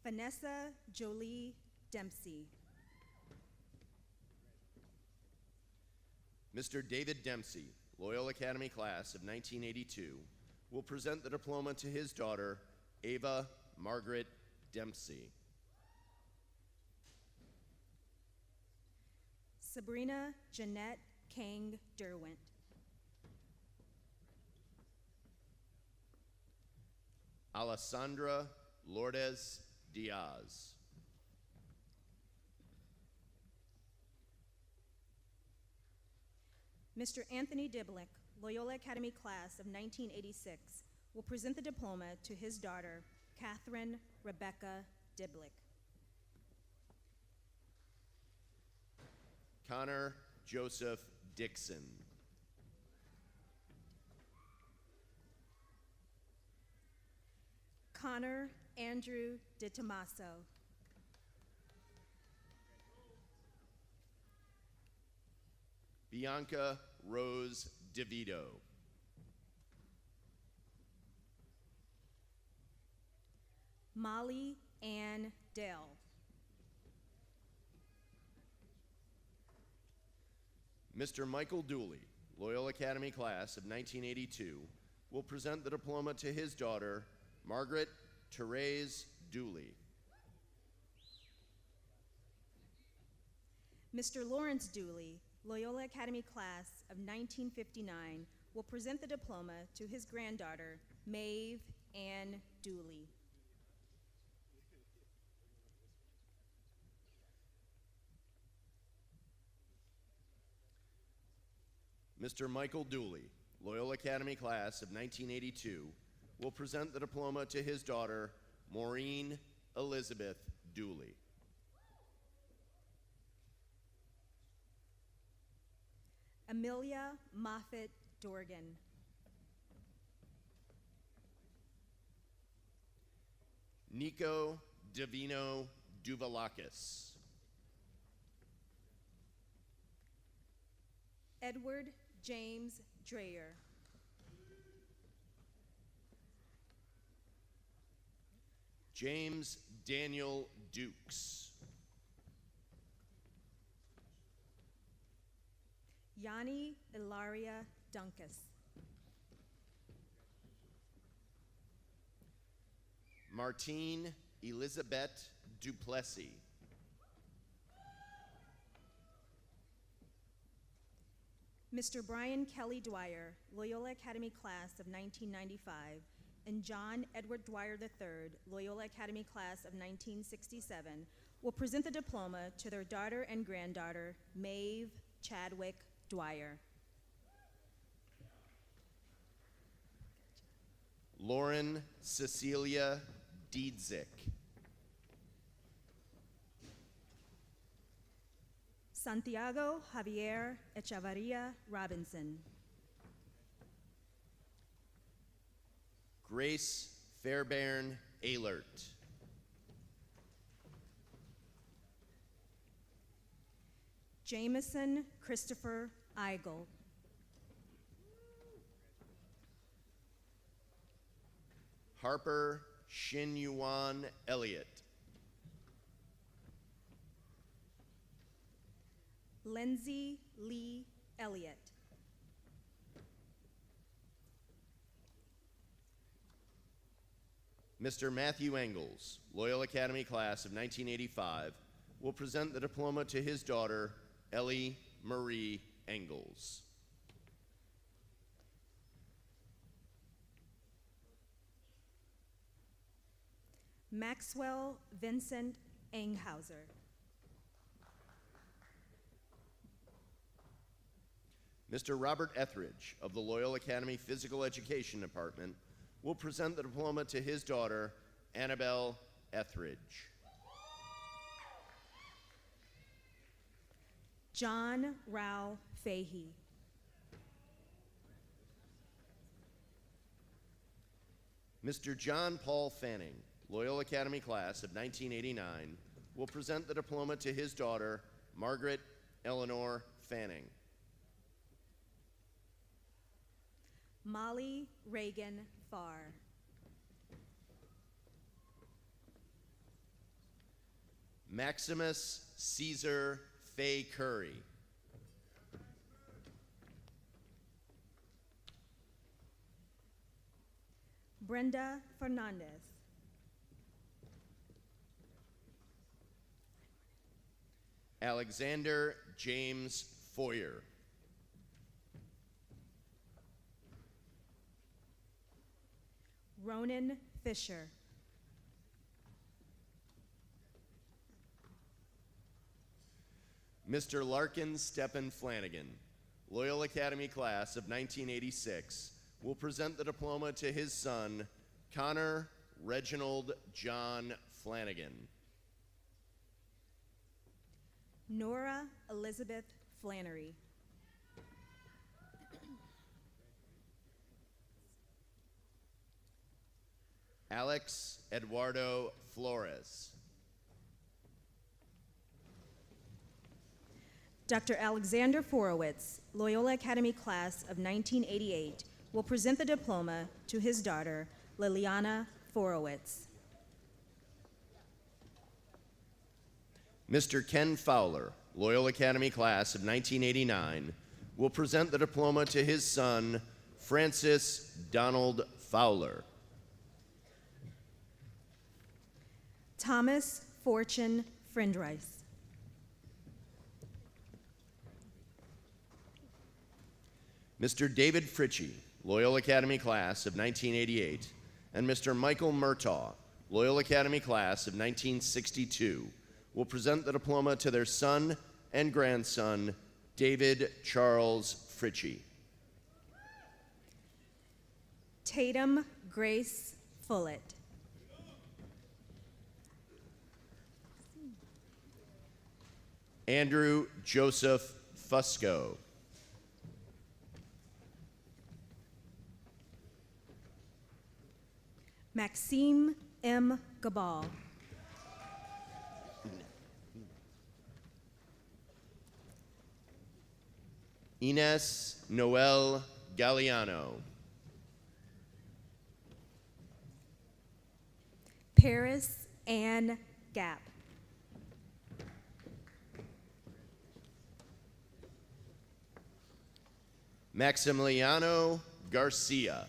Vanessa Jolie Dempsey. Mr. David Dempsey, Loyola Academy class of 1982, will present the diploma to his daughter, Ava Margaret Dempsey. Sabrina Jeanette Kang Derwent. Alessandra Lourdes Diaz. Mr. Anthony Diblick, Loyola Academy class of 1986, will present the diploma to his daughter, Catherine Rebecca Diblick. Connor Joseph Dixon. Connor Andrew DiTomaso. Bianca Rose DeVito. Molly Ann Dell. Mr. Michael Dooley, Loyola Academy class of 1982, will present the diploma to his daughter, Margaret Therese Dooley. Mr. Lawrence Dooley, Loyola Academy class of 1959, will present the diploma to his granddaughter, Maeve Ann Dooley. Mr. Michael Dooley, Loyola Academy class of 1982, will present the diploma to his daughter, Maureen Elizabeth Dooley. Amelia Moffett Dorgan. Nico Davino Duvalakis. Edward James Dreyer. James Daniel Dukes. Yanni Ilaria Dunkus. Martine Elizabeth Duplessis. Mr. Brian Kelly Dwyer, Loyola Academy class of 1995, and John Edward Dwyer III, Loyola Academy class of 1967, will present the diploma to their daughter and granddaughter, Maeve Chadwick Dwyer. Lauren Cecilia Diedzik. Santiago Javier Echavarria Robinson. Grace Fairbairn Ehlert. Jameson Christopher Eigel. Harper Shin Yuan Elliott. Lindsay Lee Elliott. Mr. Matthew Engels, Loyola Academy class of 1985, will present the diploma to his daughter, Ellie Marie Engels. Maxwell Vincent Enghauser. Mr. Robert Etheridge of the Loyola Academy Physical Education Department will present the diploma to his daughter, Annabelle Etheridge. John Rao Fahey. Mr. John Paul Fanning, Loyola Academy class of 1989, will present the diploma to his daughter, Margaret Eleanor Fanning. Molly Reagan Farr. Maximus Caesar Fay Curry. Brenda Fernandez. Alexander James Foyer. Ronan Fisher. Mr. Larkin Steppen Flanagan, Loyola Academy class of 1986, will present the diploma to his son, Connor Reginald John Flanagan. Nora Elizabeth Flannery. Alex Eduardo Flores. Dr. Alexander Forowitz, Loyola Academy class of 1988, will present the diploma to his daughter, Liliana Forowitz. Mr. Ken Fowler, Loyola Academy class of 1989, will present the diploma to his son, Francis Donald Fowler. Thomas Fortune Friendrice. Mr. David Fritchie, Loyola Academy class of 1988, and Mr. Michael Murtaugh, Loyola Academy class of 1962, will present the diploma to their son and grandson, David Charles Fritchie. Tatum Grace Fullett. Andrew Joseph Fusco. Maxime M. Gabal. Ines Noel Galliano. Paris Ann Gap. Maximiliano Garcia.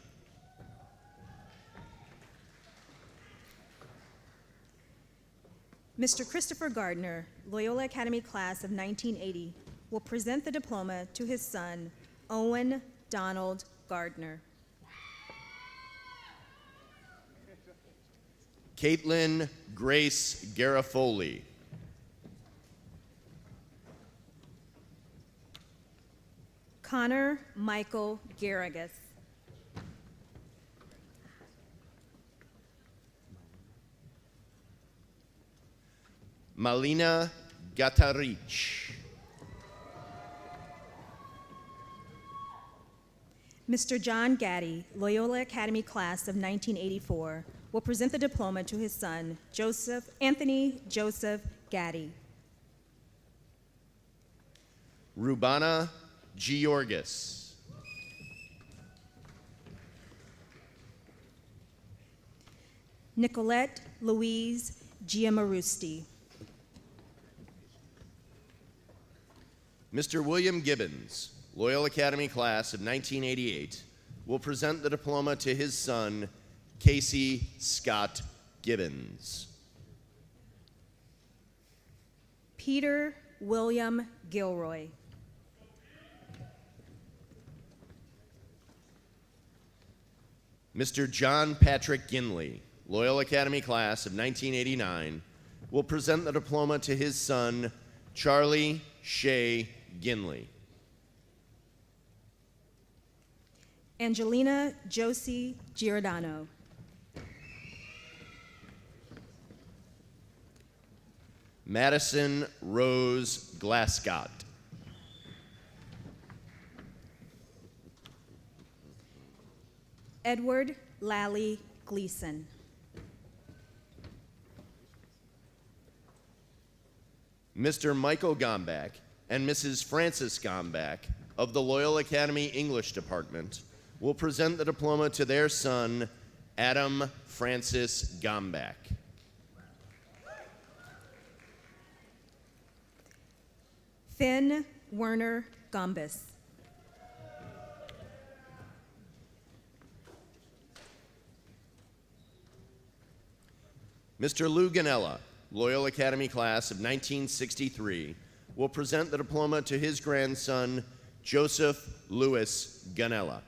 Mr. Christopher Gardner, Loyola Academy class of 1980, will present the diploma to his son, Owen Donald Gardner. Caitlin Grace Garofoli. Connor Michael Garrigus. Malina Gatarich. Mr. John Gaddy, Loyola Academy class of 1984, will present the diploma to his son, Anthony Joseph Gaddy. Rubana Georgis. Nicolette Louise Giamarusti. Mr. William Gibbons, Loyola Academy class of 1988, will present the diploma to his son, Casey Scott Gibbons. Peter William Gilroy. Mr. John Patrick Ginley, Loyola Academy class of 1989, will present the diploma to his son, Charlie Shea Ginley. Angelina Josie Giordano. Madison Rose Glascott. Edward Lally Gleason. Mr. Michael Gombach and Mrs. Frances Gombach of the Loyola Academy English Department will present the diploma to their son, Adam Francis Gombach. Finn Werner Gombis. Mr. Lou Ganella, Loyola Academy class of 1963, will present the diploma to his grandson, Joseph Louis Ganella.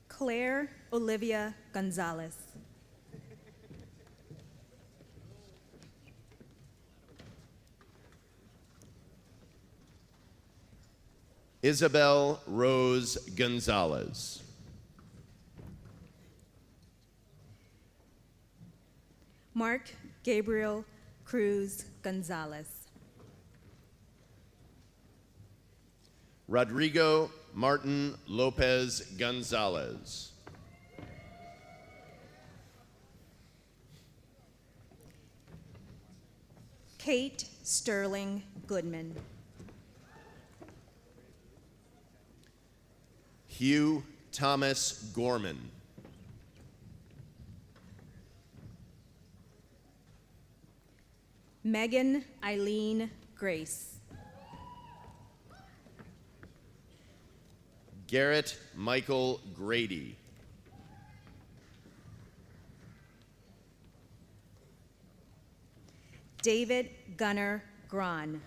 Claire Olivia Gonzalez. Isabel Rose Gonzalez. Mark Gabriel Cruz Gonzalez. Rodrigo Martin Lopez Gonzalez. Kate Sterling Goodman. Hugh Thomas Gorman. Megan Eileen Grace. Garrett Michael Grady. David Gunnar Gran.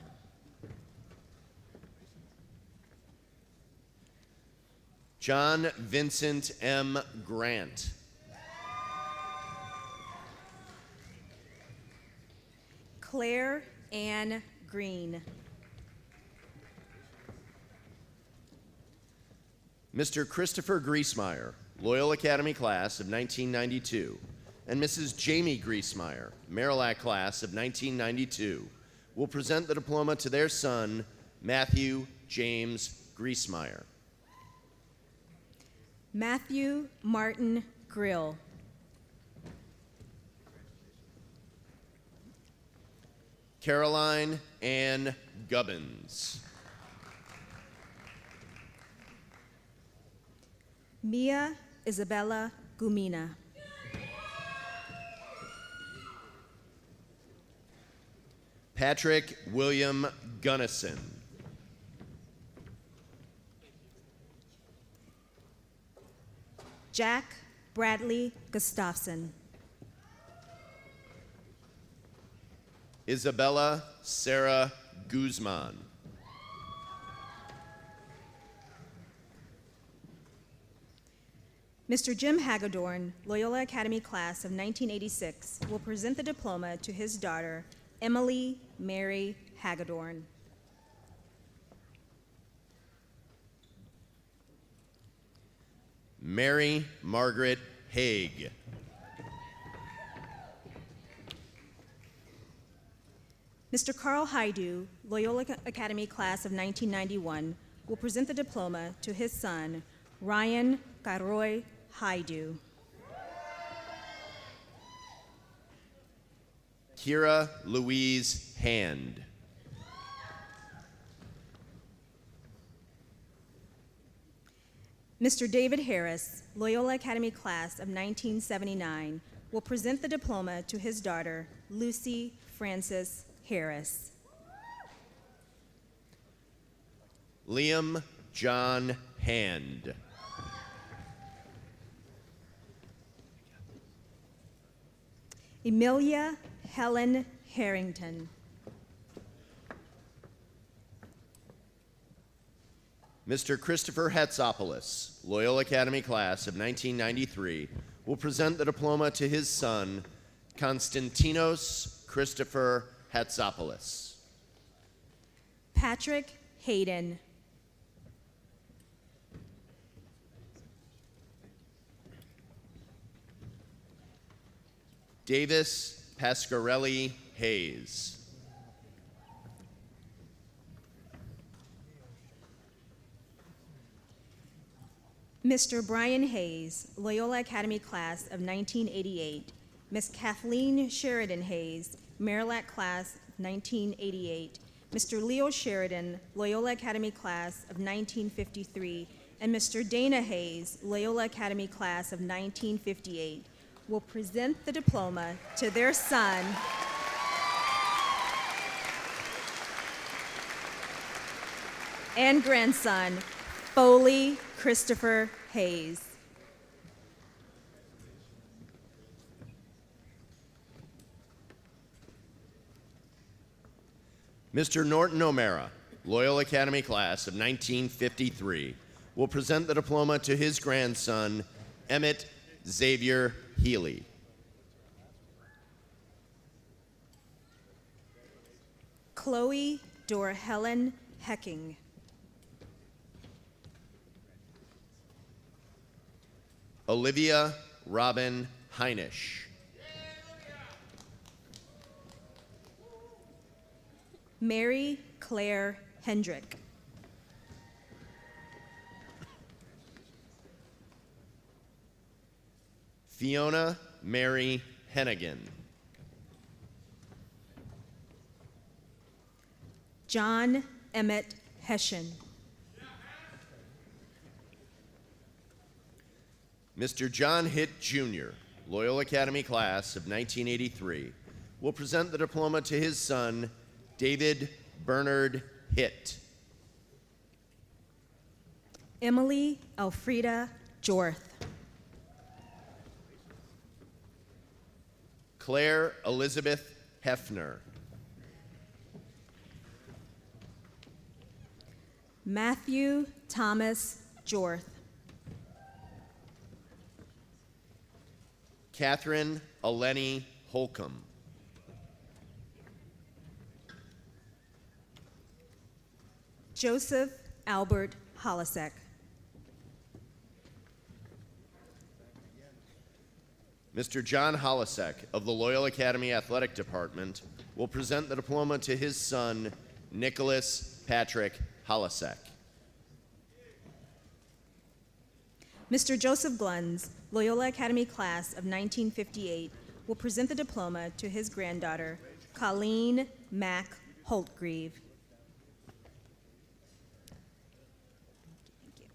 John Vincent M. Grant. Claire Ann Green. Mr. Christopher Griesmeyer, Loyola Academy class of 1992, and Mrs. Jamie Griesmeyer, Marillac class of 1992, will present the diploma to their son, Matthew James Griesmeyer. Matthew Martin Grill. Caroline Ann Gubbins. Mia Isabella Gumina. Patrick William Gunnison. Jack Bradley Gustafson. Isabella Sarah Guzman. Mr. Jim Hagedorn, Loyola Academy class of 1986, will present the diploma to his daughter, Emily Mary Hagedorn. Mary Margaret Haig. Mr. Carl Haidu, Loyola Academy class of 1991, will present the diploma to his son, Ryan Karoy Haidu. Kira Louise Hand. Mr. David Harris, Loyola Academy class of 1979, will present the diploma to his daughter, Lucy Frances Harris. Liam John Hand. Emilia Helen Harrington. Mr. Christopher Hatsopoulos, Loyola Academy class of 1993, will present the diploma to his son, Konstantinos Christopher Hatsopoulos. Patrick Hayden. Davis Pasquarelli Hayes. Mr. Brian Hayes, Loyola Academy class of 1988. Ms. Kathleen Sheridan Hayes, Marillac class of 1988. Mr. Leo Sheridan, Loyola Academy class of 1953. And Mr. Dana Hayes, Loyola Academy class of 1958, will present the diploma to their son, and grandson, Foley Christopher Hayes. Mr. Norton O'Mara, Loyola Academy class of 1953, will present the diploma to his grandson, Emmett Xavier Healy. Chloe Dora Helen Hecking. Olivia Robin Heinisch. Mary Claire Hendrick. Fiona Mary Hennigan. John Emmett Hessian. Mr. John Hitt, Jr., Loyola Academy class of 1983, will present the diploma to his son, David Bernard Hitt. Emily Elfrida Jorth. Claire Elizabeth Hefner. Matthew Thomas Jorth. Catherine Eleni Holcomb. Joseph Albert Holisek. Mr. John Holisek of the Loyola Academy Athletic Department will present the diploma to his son, Nicholas Patrick Holisek. Mr. Joseph Gluns, Loyola Academy class of 1958, will present the diploma to his granddaughter, Colleen Mack Holtgreave. Thank you.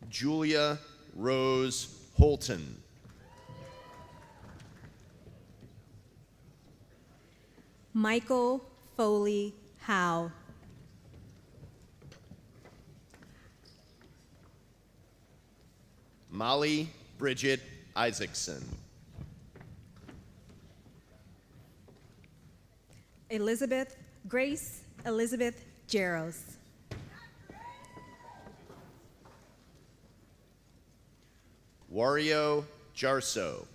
Julia Rose Holton. Michael Foley Howe. Molly Bridget Isaacson. Grace Elizabeth Jaros. Wario Jarso.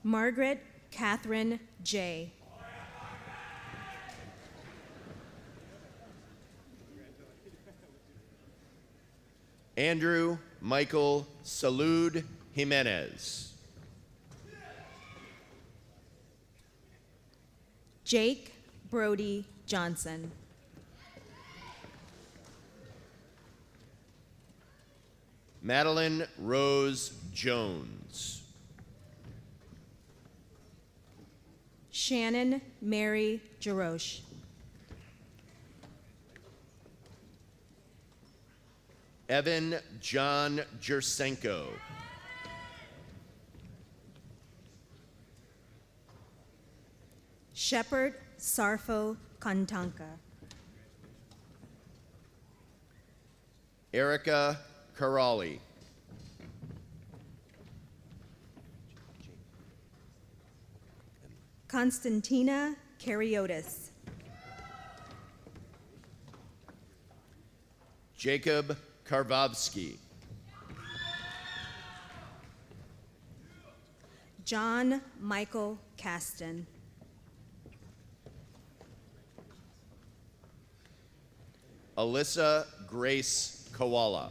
Margaret Catherine J. Andrew Michael Salud Jimenez. Jake Brody Johnson. Madeline Rose Jones. Shannon Mary Jarosh. Evan John Jersenko. Shepherd Sarfo Kantanka. Erica Karali. Konstantina Kariotis. Jacob Karvovsky. John Michael Caston. Alyssa Grace Koala.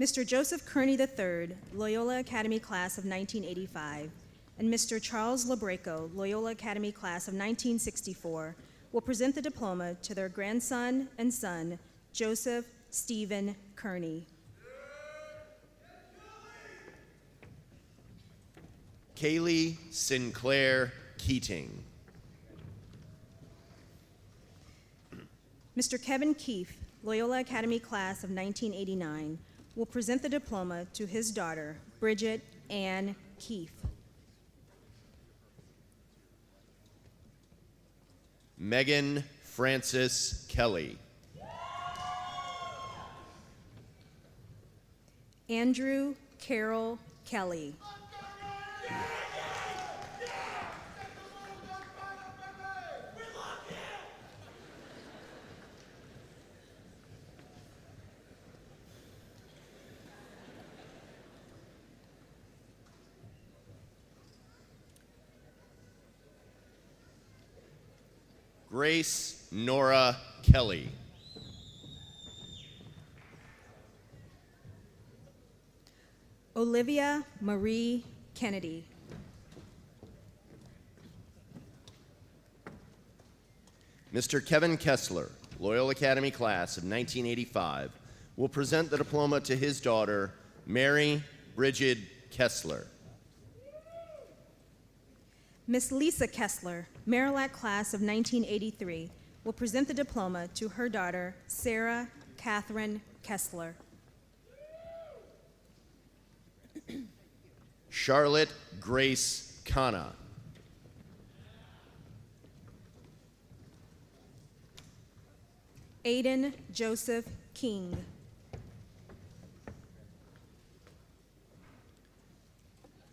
Mr. Joseph Kearney III, Loyola Academy class of 1985, and Mr. Charles Labreco, Loyola Academy class of 1964, will present the diploma to their grandson and son, Joseph Stephen Kearney. Kaylee Sinclair Keating. Mr. Kevin Keefe, Loyola Academy class of 1989, will present the diploma to his daughter, Bridget Ann Keefe. Megan Frances Kelly. Andrew Carroll Kelly. Grace Nora Kelly. Olivia Marie Kennedy. Mr. Kevin Kessler, Loyola Academy class of 1985, will present the diploma to his daughter, Mary Bridget Kessler. Miss Lisa Kessler, Marillac class of 1983, will present the diploma to her daughter, Sarah Catherine Kessler. Charlotte Grace Kana. Aiden Joseph King.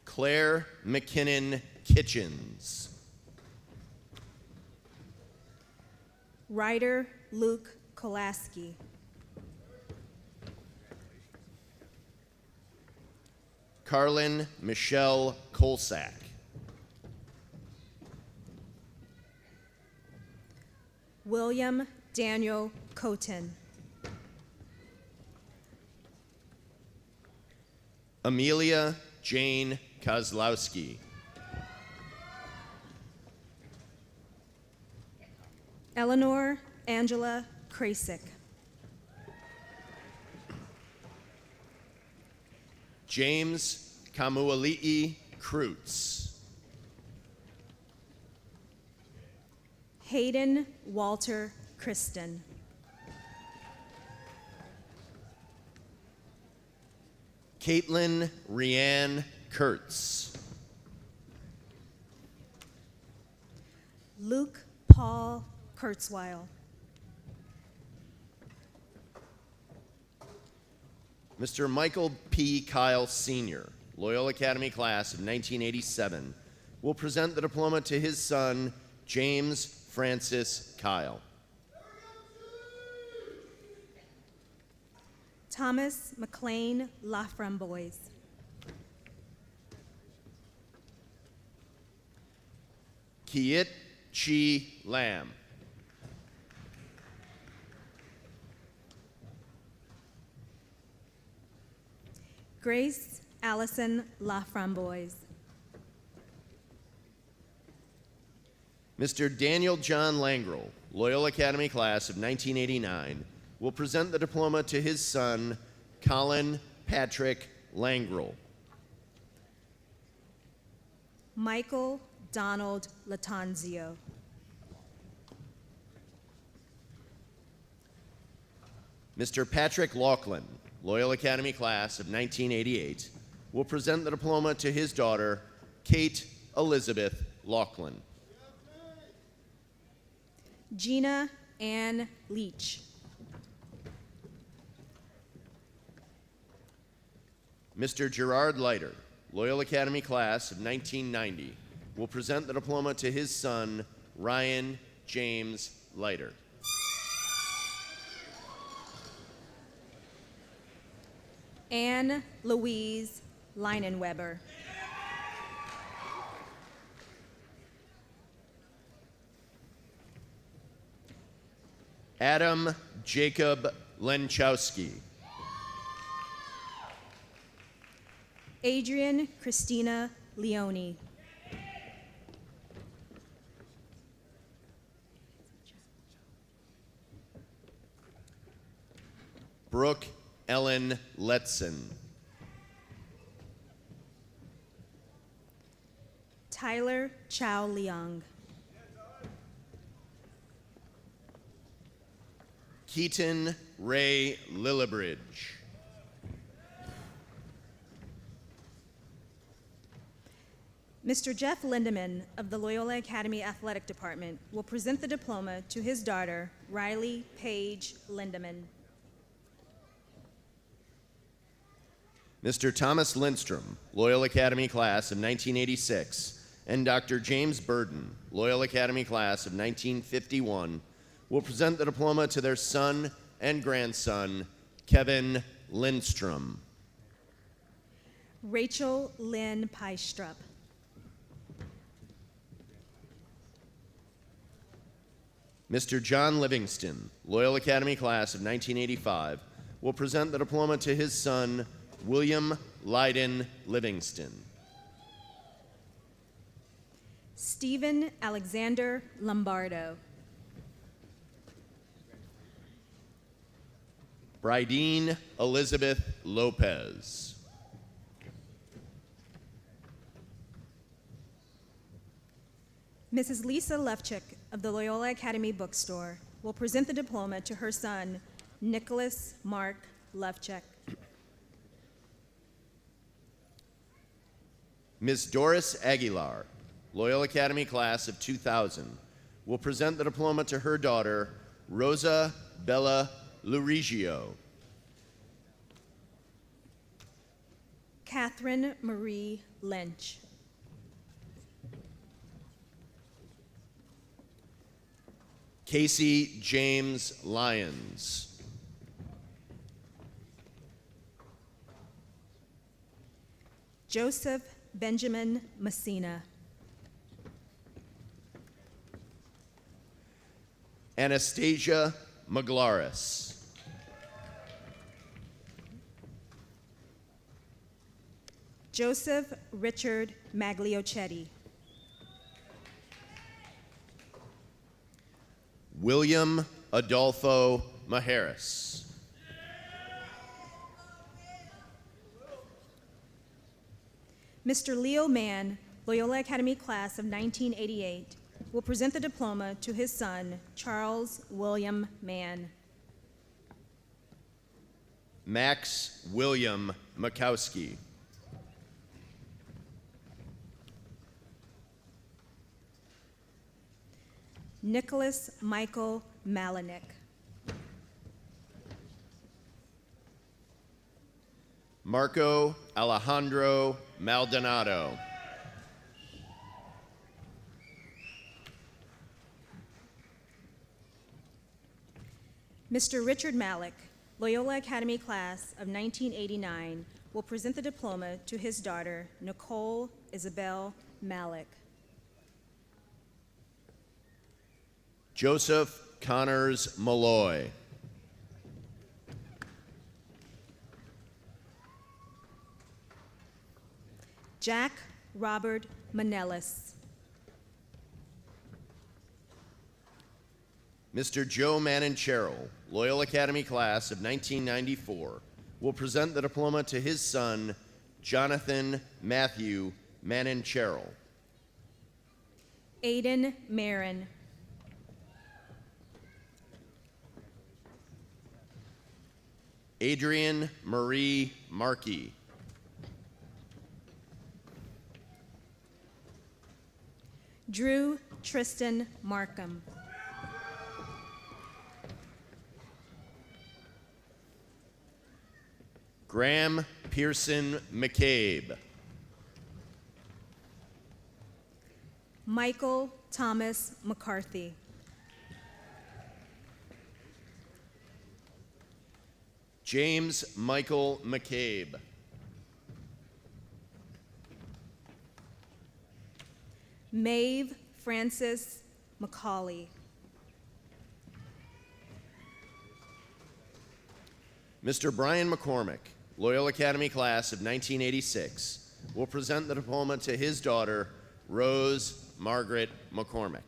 Claire McKinnon Kitchens. Ryder Luke Kolaski. Carlin Michelle Kolsak. William Daniel Coten. Amelia Jane Kozlowski. Eleanor Angela Krasik. James Kamuali'i Kreutz. Hayden Walter Kristen. Caitlin Rianne Kurtz. Luke Paul Kurzweil. Mr. Michael P. Kyle Sr., Loyola Academy class of 1987, will present the diploma to his son, James Francis Kyle. Thomas McLean Laframboise. Kiet Chi Lam. Grace Allison Laframboise. Mr. Daniel John Langrel, Loyola Academy class of 1989, will present the diploma to his son, Colin Patrick Langrel. Michael Donald Latanzio. Mr. Patrick Laughlin, Loyola Academy class of 1988, will present the diploma to his daughter, Kate Elizabeth Laughlin. Gina Ann Leach. Mr. Gerard Leiter, Loyola Academy class of 1990, will present the diploma to his son, Ryan James Leiter. Anne Louise Leinenweber. Adam Jacob Lenchowski. Adrian Christina Leone. Brooke Ellen Letson. Tyler Chow Leong. Keaton Ray Lillibridge. Mr. Jeff Lindeman of the Loyola Academy Athletic Department will present the diploma to his daughter, Riley Paige Lindeman. Mr. Thomas Lindstrom, Loyola Academy class of 1986, and Dr. James Burden, Loyola Academy class of 1951, will present the diploma to their son and grandson, Kevin Lindstrom. Rachel Lynn Peistrup. Mr. John Livingston, Loyola Academy class of 1985, will present the diploma to his son, William Lyden Livingston. Stephen Alexander Lombardo. Bridine Elizabeth Lopez. Mrs. Lisa Lefchick of the Loyola Academy Bookstore will present the diploma to her son, Nicholas Mark Lefchick. Ms. Doris Aguilar, Loyola Academy class of 2000, will present the diploma to her daughter, Rosa Bella Lurigio. Catherine Marie Lynch. Casey James Lyons. Joseph Benjamin Messina. Anastasia Maglaris. Joseph Richard Magliochetti. William Adolfo Maharis. Mr. Leo Mann, Loyola Academy class of 1988, will present the diploma to his son, Charles William Mann. Max William Makowski. Nicholas Michael Malinick. Marco Alejandro Maldonado. Mr. Richard Malik, Loyola Academy class of 1989, will present the diploma to his daughter, Nicole Isabel Malik. Joseph Connors Malloy. Jack Robert Manellis. Mr. Joe Manincherel, Loyola Academy class of 1994, will present the diploma to his son, Jonathan Matthew Manincherel. Aiden Marin. Adrian Marie Markey. Drew Tristan Markham. Graham Pearson McCabe. Michael Thomas McCarthy. James Michael McCabe. Maeve Francis McCauley. Mr. Brian McCormick, Loyola Academy class of 1986, will present the diploma to his daughter, Rose Margaret McCormick.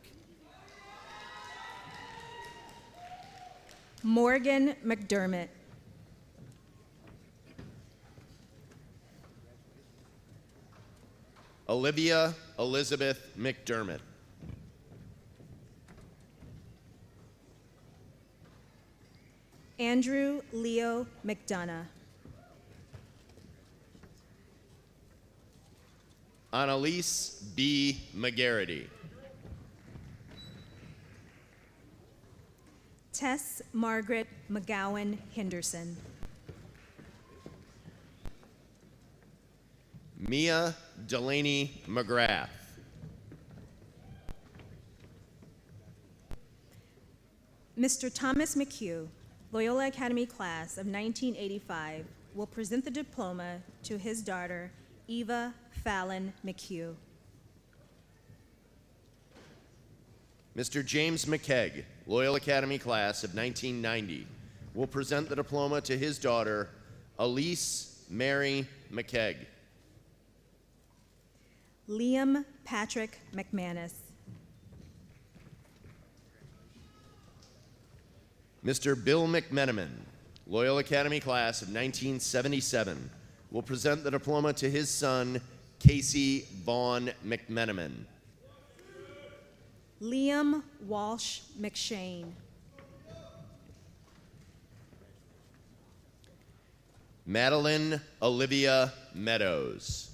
Morgan McDermott. Olivia Elizabeth McDermott. Andrew Leo McDonough. Annalise B. McGarity. Tess Margaret McGowan Henderson. Mia Delaney McGrath. Mr. Thomas McHugh, Loyola Academy class of 1985, will present the diploma to his daughter, Eva Fallon McHugh. Mr. James McKegg, Loyola Academy class of 1990, will present the diploma to his daughter, Elise Mary McKegg. Liam Patrick McManus. Mr. Bill McMenamin, Loyola Academy class of 1977, will present the diploma to his son, Casey Vaughn McMenamin. Liam Walsh McShane. Madeline Olivia Meadows.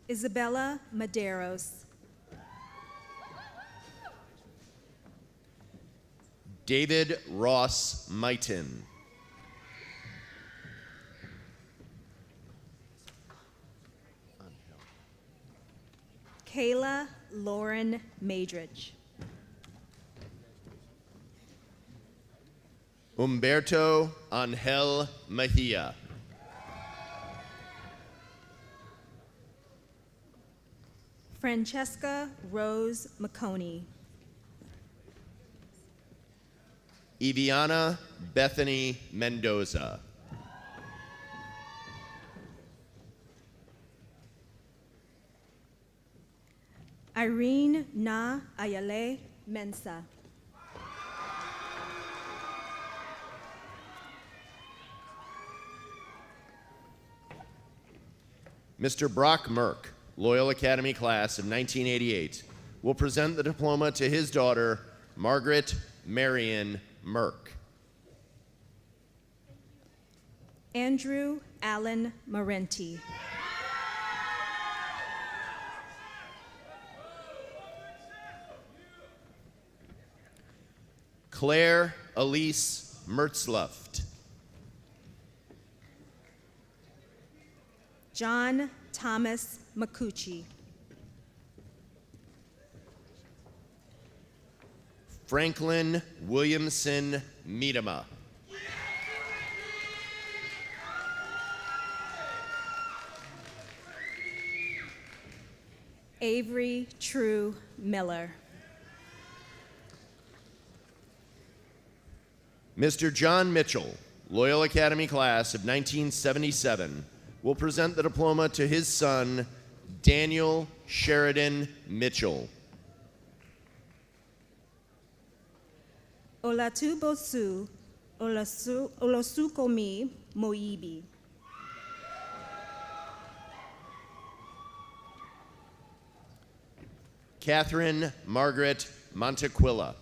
Isabella Maderos. David Ross Mighton. Kayla Lauren Madridge. Humberto Angel Mejia. Francesca Rose McConey. Eviana Bethany Mendoza. Irene Na Ayale Mensa. Mr. Brock Merck, Loyola Academy class of 1988, will present the diploma to his daughter, Margaret Marion Merck. Andrew Allen Marenti. Claire Elise Mertzluft. John Thomas McCucci. Franklin Williamson Miedema. Avery True Miller. Mr. John Mitchell, Loyola Academy class of 1977, will present the diploma to his son, Daniel Sheridan Mitchell. Olatubosu Olosukomi Moibi. Catherine Margaret Montequilla.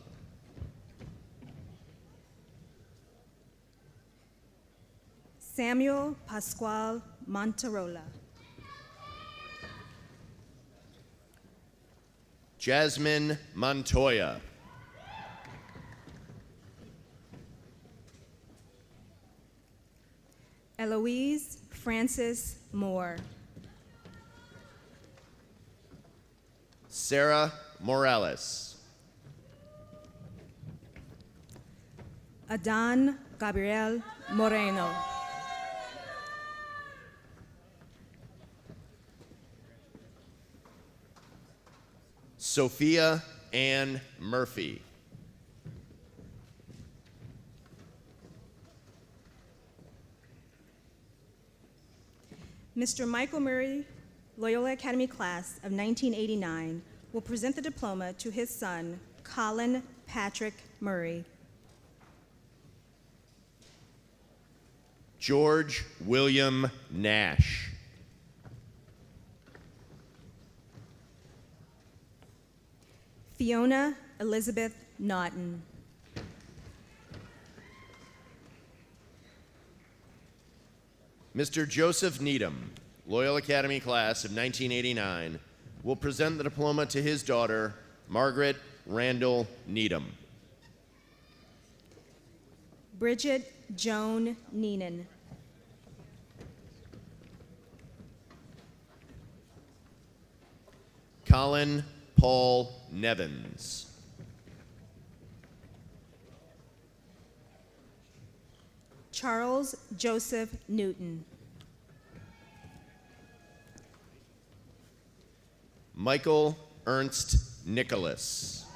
Samuel Pascual Monterola. Jasmine Montoya. Eloise Francis Moore. Sarah Morales. Adan Gabriel Moreno. Sophia Ann Murphy. Mr. Michael Murray, Loyola Academy class of 1989, will present the diploma to his son, Colin Patrick Murray. George William Nash. Fiona Elizabeth Naughton. Mr. Joseph Needham, Loyola Academy class of 1989, will present the diploma to his daughter, Margaret Randall Needham. Bridget Joan Neenan. Colin Paul Nevins. Charles Joseph Newton. Michael Ernst Nicholas.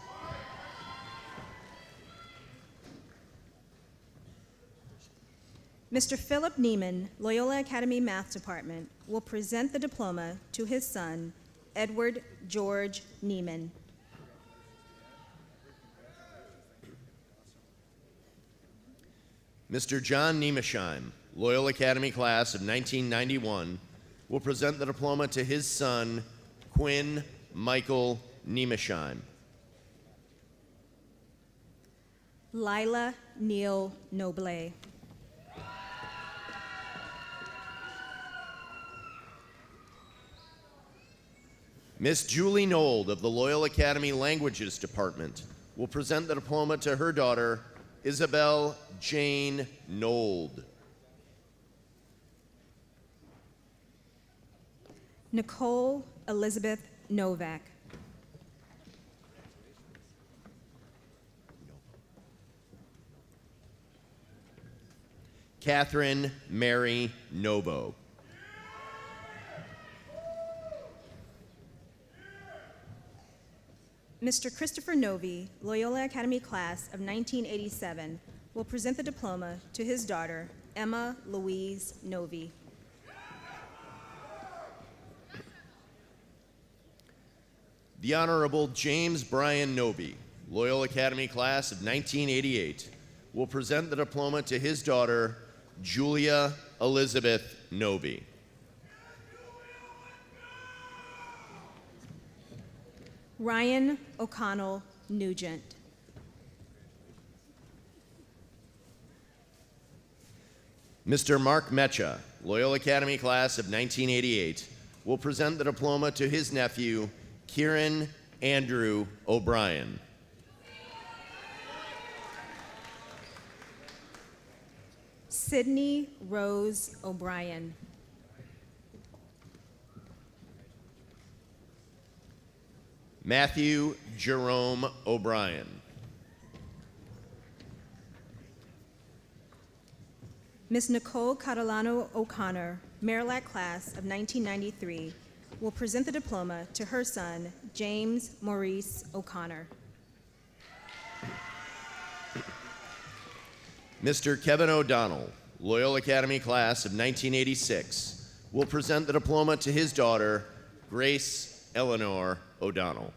Mr. Philip Neiman, Loyola Academy Math Department, will present the diploma to his son, Edward George Neiman. Mr. John Niemesheim, Loyola Academy class of 1991, will present the diploma to his son, Quinn Michael Niemesheim. Lila Neal Noble. Miss Julie Nold of the Loyola Academy Languages Department will present the diploma to her daughter, Isabel Jane Nold. Nicole Elizabeth Novak. Catherine Mary Novo. Mr. Christopher Novi, Loyola Academy class of 1987, will present the diploma to his daughter, Emma Louise Novi. The Honorable James Brian Noby, Loyola Academy class of 1988, will present the diploma to his daughter, Julia Elizabeth Noby. Ryan O'Connell Nugent. Mr. Mark Mecha, Loyola Academy class of 1988, will present the diploma to his nephew, Kieran Andrew O'Brien. Sydney Rose O'Brien. Matthew Jerome O'Brien. Ms. Nicole Catalano O'Connor, Marillac class of 1993, will present the diploma to her son, James Maurice O'Connor. Mr. Kevin O'Donnell, Loyola Academy class of 1986, will present the diploma to his daughter, Grace Eleanor O'Donnell.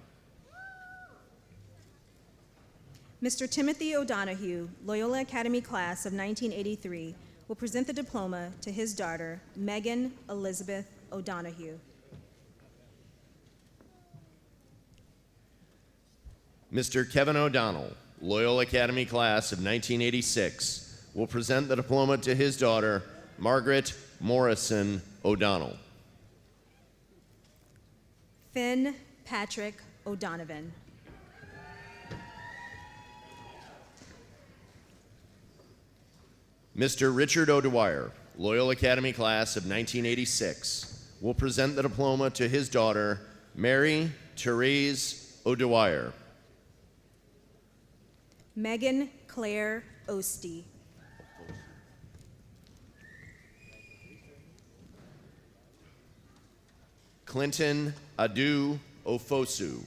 Mr. Timothy O'Donohue, Loyola Academy class of 1983, will present the diploma to his daughter, Megan Elizabeth O'Donohue. Mr. Kevin O'Donnell, Loyola Academy class of 1986, will present the diploma to his daughter, Margaret Morrison O'Donnell. Finn Patrick O'Donovan. Mr. Richard O'Dwyer, Loyola Academy class of 1986, will present the diploma to his daughter, Mary Therese O'Dwyer. Megan Claire Ostie. Clinton Adu Ofosu.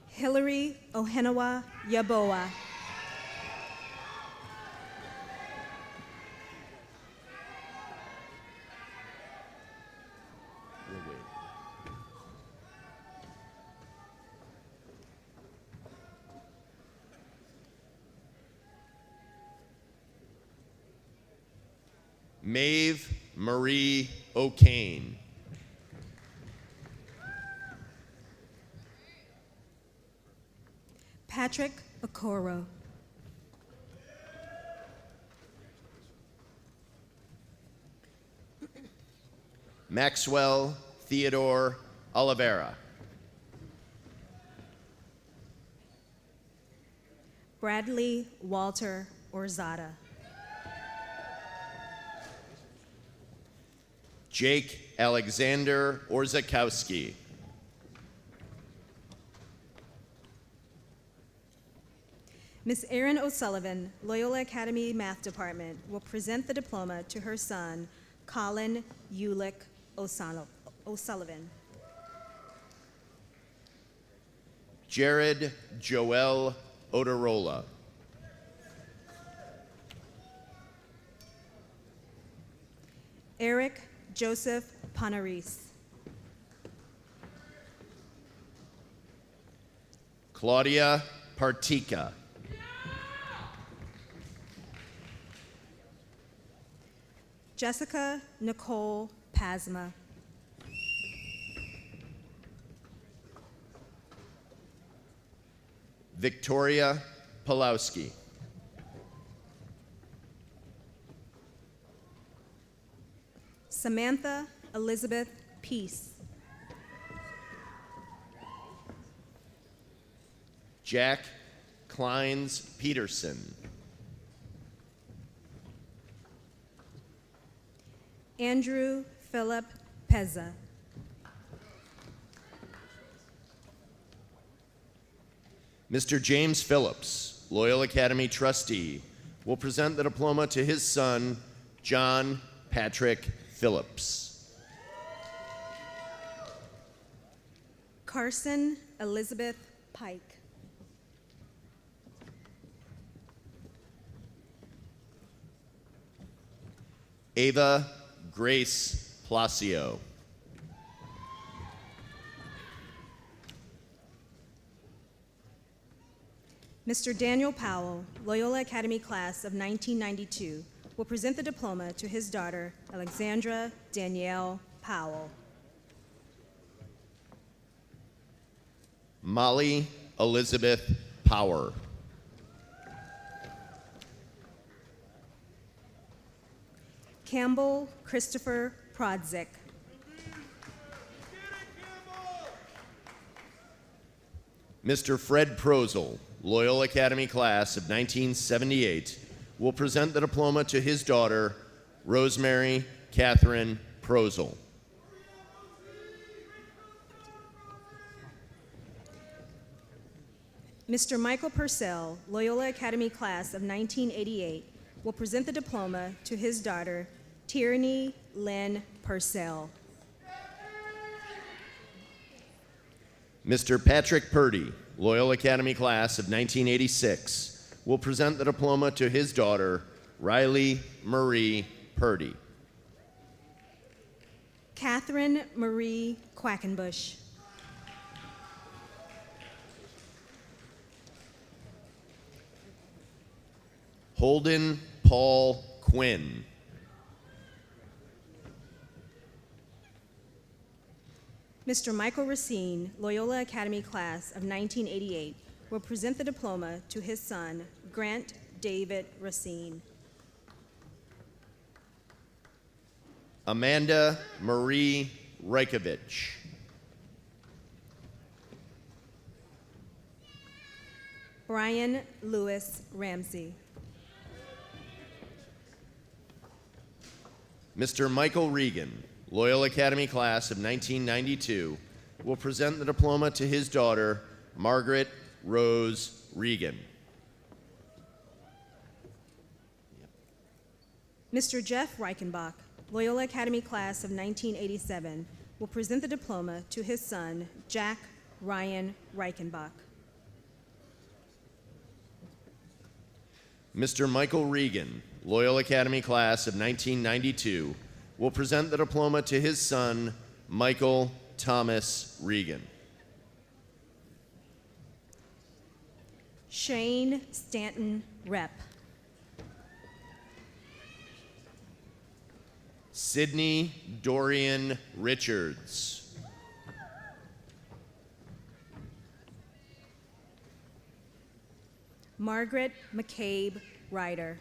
Hillary Ohenawa Yaboa. Maeve Marie O'Kane. Patrick Okoro. Maxwell Theodore Oliveira. Bradley Walter Orzada. Jake Alexander Orzakowski. Miss Erin O'Sullivan, Loyola Academy Math Department, will present the diploma to her son, Colin Ulick O'Sullivan. Jared Joel Oterola. Eric Joseph Panaris. Claudia Partika. Jessica Nicole Pasma. Victoria Pulowski. Samantha Elizabeth Peace. Jack Kleins Peterson. Andrew Philip Pezza. Mr. James Phillips, Loyola Academy trustee, will present the diploma to his son, John Patrick Phillips. Carson Elizabeth Pike. Ava Grace Placio. Mr. Daniel Powell, Loyola Academy class of 1992, will present the diploma to his daughter, Alexandra Danielle Powell. Molly Elizabeth Power. Campbell Christopher Prodzik. Mr. Fred Prozel, Loyola Academy class of 1978, will present the diploma to his daughter, Rosemary Catherine Prozel. Mr. Michael Purcell, Loyola Academy class of 1988, will present the diploma to his daughter, Tierney Lynn Purcell. Mr. Patrick Purdy, Loyola Academy class of 1986, will present the diploma to his daughter, Riley Marie Purdy. Catherine Marie Quackenbush. Holden Paul Quinn. Mr. Michael Racine, Loyola Academy class of 1988, will present the diploma to his son, Grant David Racine. Amanda Marie Reikovich. Brian Lewis Ramsey. Mr. Michael Regan, Loyola Academy class of 1992, will present the diploma to his daughter, Margaret Rose Regan. Mr. Jeff Reichenbach, Loyola Academy class of 1987, will present the diploma to his son, Jack Ryan Reichenbach. Mr. Michael Regan, Loyola Academy class of 1992, will present the diploma to his son, Michael Thomas Regan. Shane Stanton Rep. Sydney Dorian Richards. Margaret McCabe Ryder.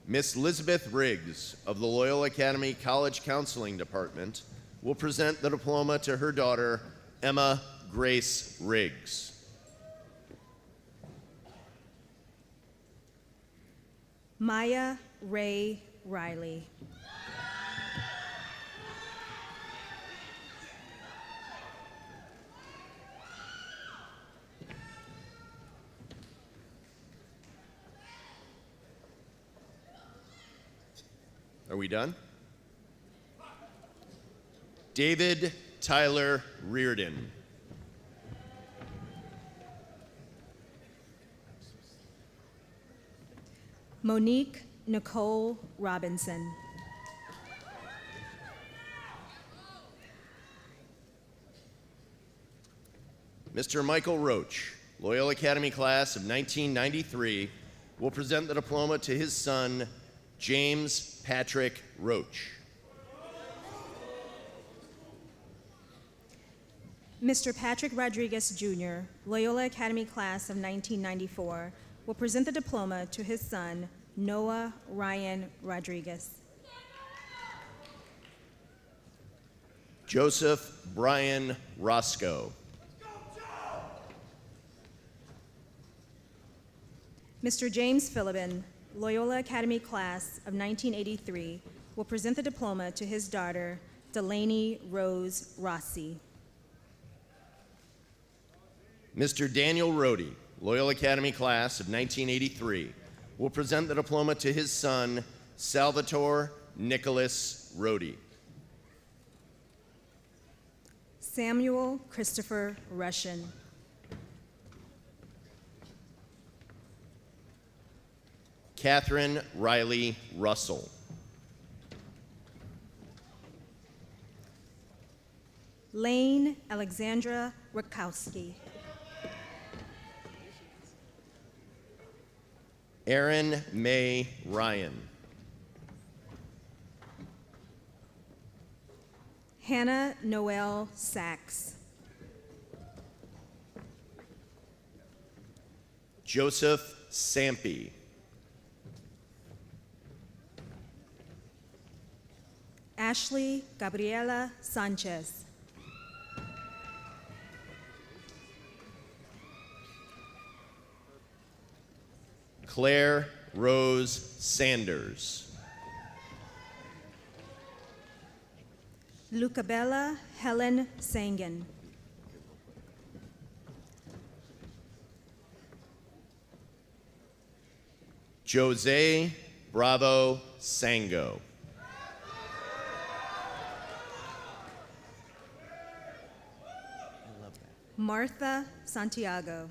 Miss Elizabeth Riggs of the Loyola Academy College Counseling Department will present the diploma to her daughter, Emma Grace Riggs. Maya Ray Riley. Are we done? David Tyler Reardon. Monique Nicole Robinson. Mr. Michael Roach, Loyola Academy class of 1993, will present the diploma to his son, James Patrick Roach. Mr. Patrick Rodriguez Jr., Loyola Academy class of 1994, will present the diploma to his son, Noah Ryan Rodriguez. Joseph Brian Roscoe. Mr. James Phillips, Loyola Academy class of 1983, will present the diploma to his daughter, Delaney Rose Rossi. Mr. Daniel Rohde, Loyola Academy class of 1983, will present the diploma to his son, Salvatore Nicholas Rohde. Samuel Christopher Russian. Catherine Riley Russell. Lane Alexandra Rakowski. Erin May Ryan. Hannah Noel Sachs. Joseph Sampe. Ashley Gabriela Sanchez. Claire Rose Sanders. Lucabella Helen Sangan. Jose Bravo Sango. Martha Santiago.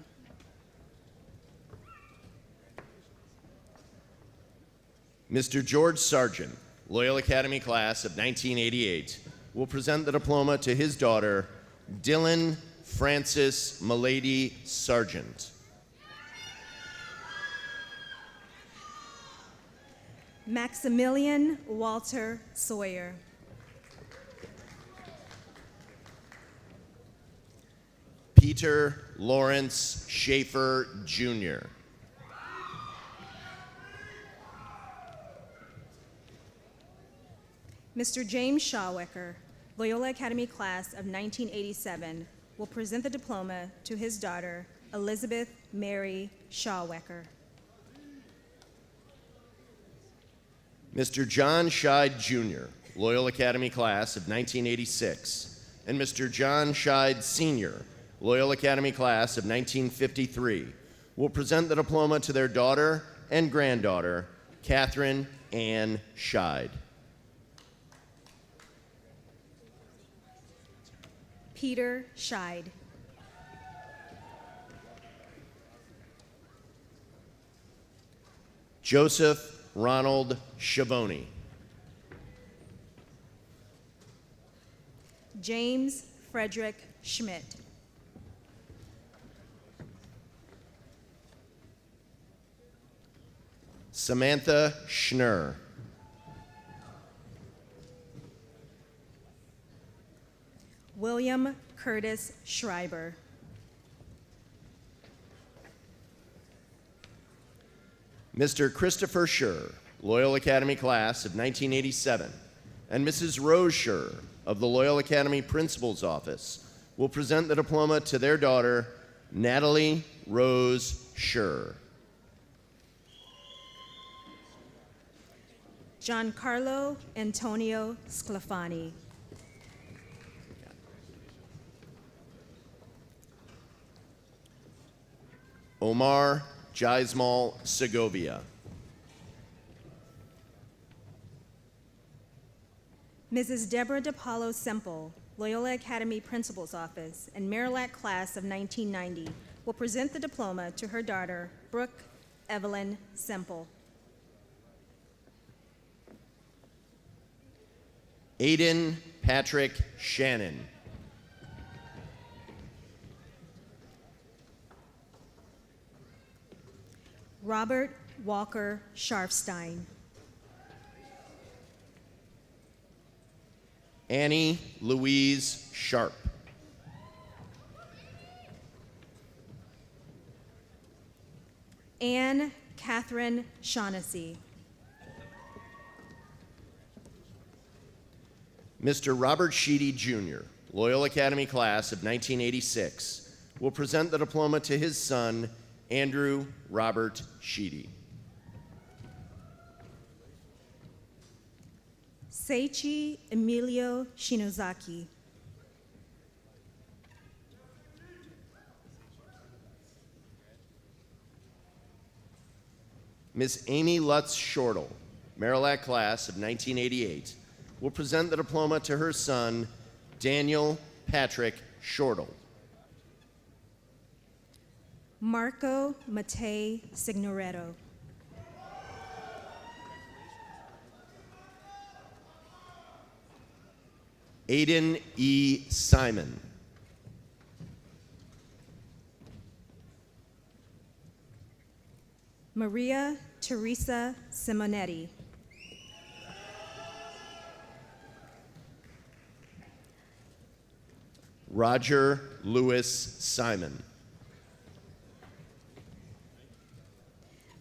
Mr. George Sargent, Loyola Academy class of 1988, will present the diploma to his daughter, Dylan Francis Milady Sargent. Maximilian Walter Sawyer. Peter Lawrence Schaefer, Jr. Mr. James Shawwecker, Loyola Academy class of 1987, will present the diploma to his daughter, Elizabeth Mary Shawwecker. Mr. John Scheidt, Jr., Loyola Academy class of 1986, and Mr. John Scheidt, Sr., Loyola Academy class of 1953, will present the diploma to their daughter and granddaughter, Catherine Ann Scheidt. Peter Scheid. Joseph Ronald Schiavone. James Frederick Schmidt. Samantha Schnurr. William Curtis Schreiber. Mr. Christopher Schur, Loyola Academy class of 1987, and Mrs. Rose Schur of the Loyola Academy Principal's Office will present the diploma to their daughter, Natalie Rose Schur. Giancarlo Antonio Sclafani. Omar Jaismal Segovia. Mrs. Deborah DePaulo Semple, Loyola Academy Principal's Office, and Marillac class of 1990 will present the diploma to her daughter, Brooke Evelyn Semple. Aiden Patrick Shannon. Robert Walker Scharfstein. Annie Louise Sharp. Anne Catherine Shaughnessy. Mr. Robert Scheidt, Jr., Loyola Academy class of 1986, will present the diploma to his son, Andrew Robert Scheidt. Seichi Emilio Shinozaki. Miss Amy Lutz Shortle, Marillac class of 1988, will present the diploma to her son, Daniel Patrick Shortle. Marco Matei Signoretto. Aiden E. Simon. Maria Teresa Simonetti. Roger Lewis Simon.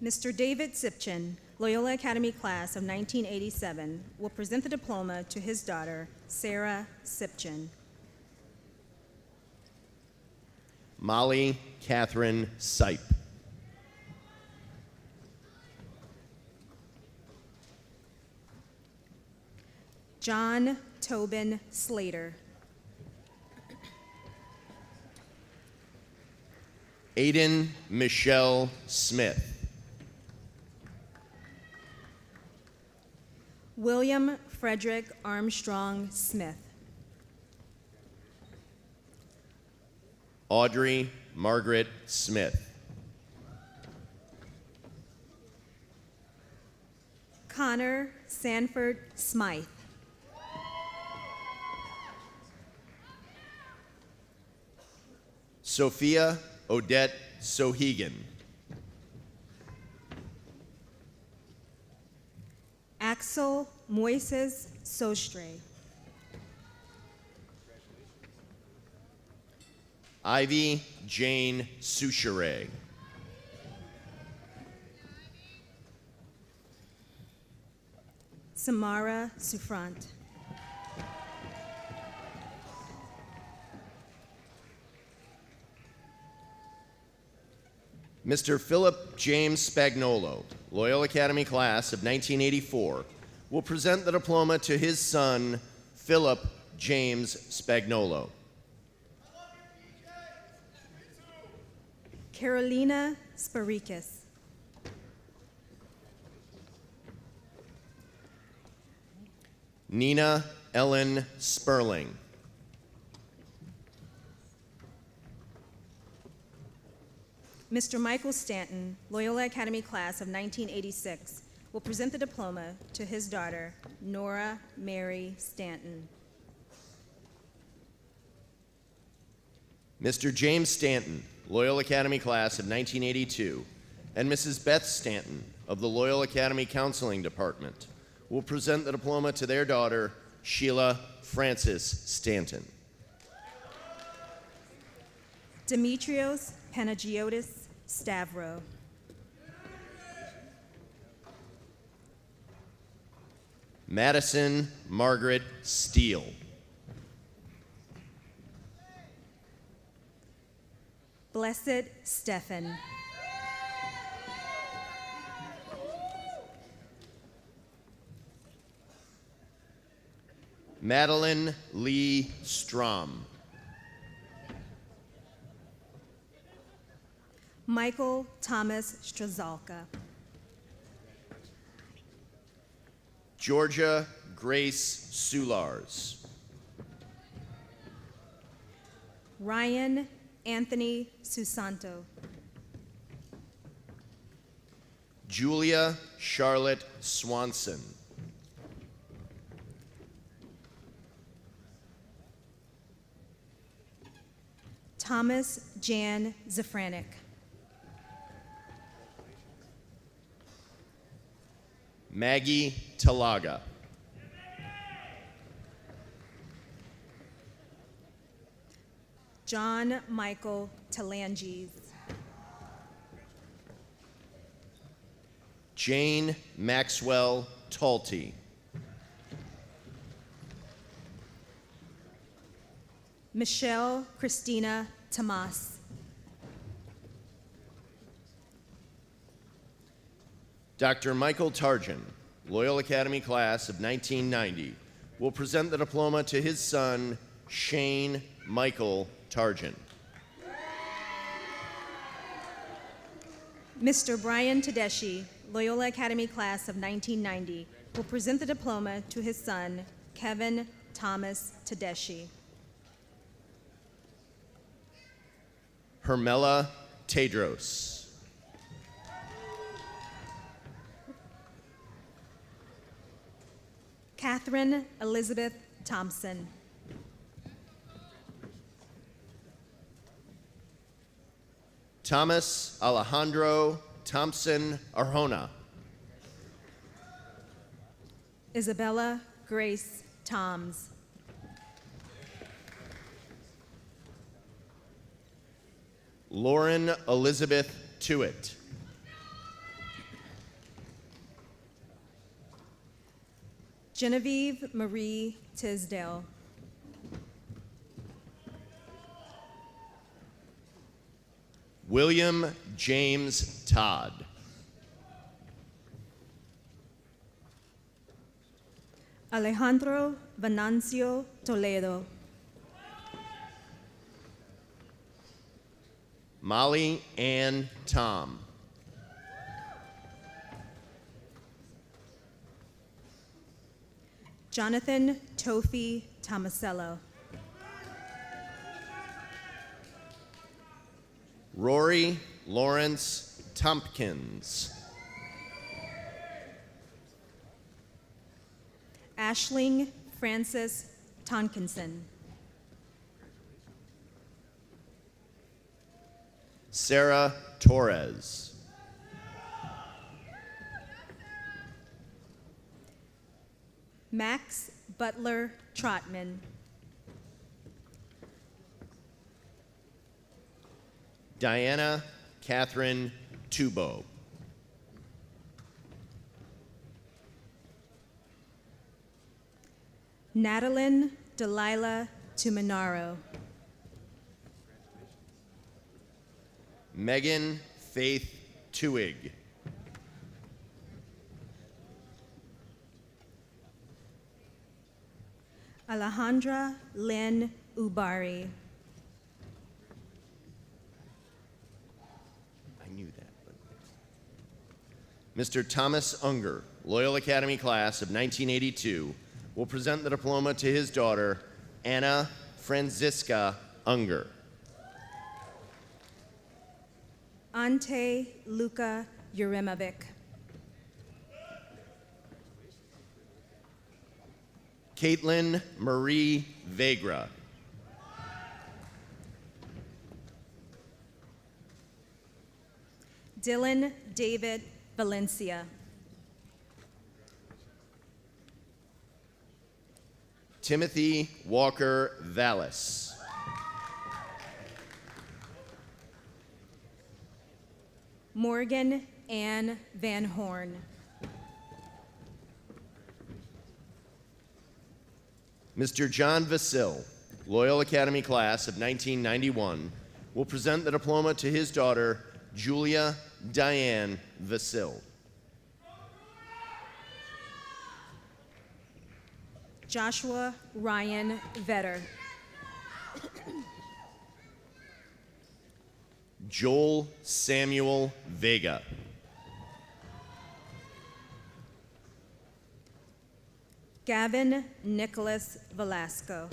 Mr. David Sipchin, Loyola Academy class of 1987, will present the diploma to his daughter, Sarah Sipchin. Molly Catherine Sipe. John Tobin Slater. Aiden Michelle Smith. William Frederick Armstrong Smith. Audrey Margaret Smith. Connor Sanford Smythe. Sophia Odette Sohegan. Axel Moises Sostre. Ivy Jane Souchere. Samara Souffrant. Mr. Philip James Spagnolo, Loyola Academy class of 1984, will present the diploma to his son, Philip James Spagnolo. Carolina Sparikis. Nina Ellen Sperling. Mr. Michael Stanton, Loyola Academy class of 1986, will present the diploma to his daughter, Nora Mary Stanton. Mr. James Stanton, Loyola Academy class of 1982, and Mrs. Beth Stanton, of the Loyola Academy Counseling Department will present the diploma to their daughter, Sheila Frances Stanton. Demetrios Panagiotis Stavro. Madison Margaret Steele. Blessed Stephan. Madeline Lee Strom. Michael Thomas Strazalka. Georgia Grace Soulars. Ryan Anthony Susanto. Julia Charlotte Swanson. Thomas Jan Zafranik. Maggie Talaga. John Michael Talanges. Jane Maxwell Talty. Michelle Christina Tomas. Dr. Michael Tarjan, Loyola Academy class of 1990, will present the diploma to his son, Shane Michael Tarjan. Mr. Brian Tedeschi, Loyola Academy class of 1990, will present the diploma to his son, Kevin Thomas Tedeschi. Hermela Tedros. Catherine Elizabeth Thompson. Thomas Alejandro Thompson Arjona. Isabella Grace Toms. Lauren Elizabeth Tewitt. Genevieve Marie Tisdale. William James Todd. Alejandro Venancio Toledo. Molly Ann Tom. Jonathan Tofi Tomasello. Rory Lawrence Tompkins. Ashling Francis Tonkinson. Sarah Torres. Max Butler Trotman. Diana Catherine Tubo. Natalyn Delilah Tuminaro. Megan Faith Tuig. Alejandra Lynn Ubari. I knew that. Mr. Thomas Unger, Loyola Academy class of 1982, will present the diploma to his daughter, Anna Franziska Unger. Ante Luka Uremovic. Caitlin Marie Vegra. Dylan David Valencia. Timothy Walker Vallis. Morgan Ann Van Horn. Mr. John Vasil, Loyola Academy class of 1991, will present the diploma to his daughter, Julia Diane Vasil. Joshua Ryan Vetter. Joel Samuel Vega. Gavin Nicholas Velasco.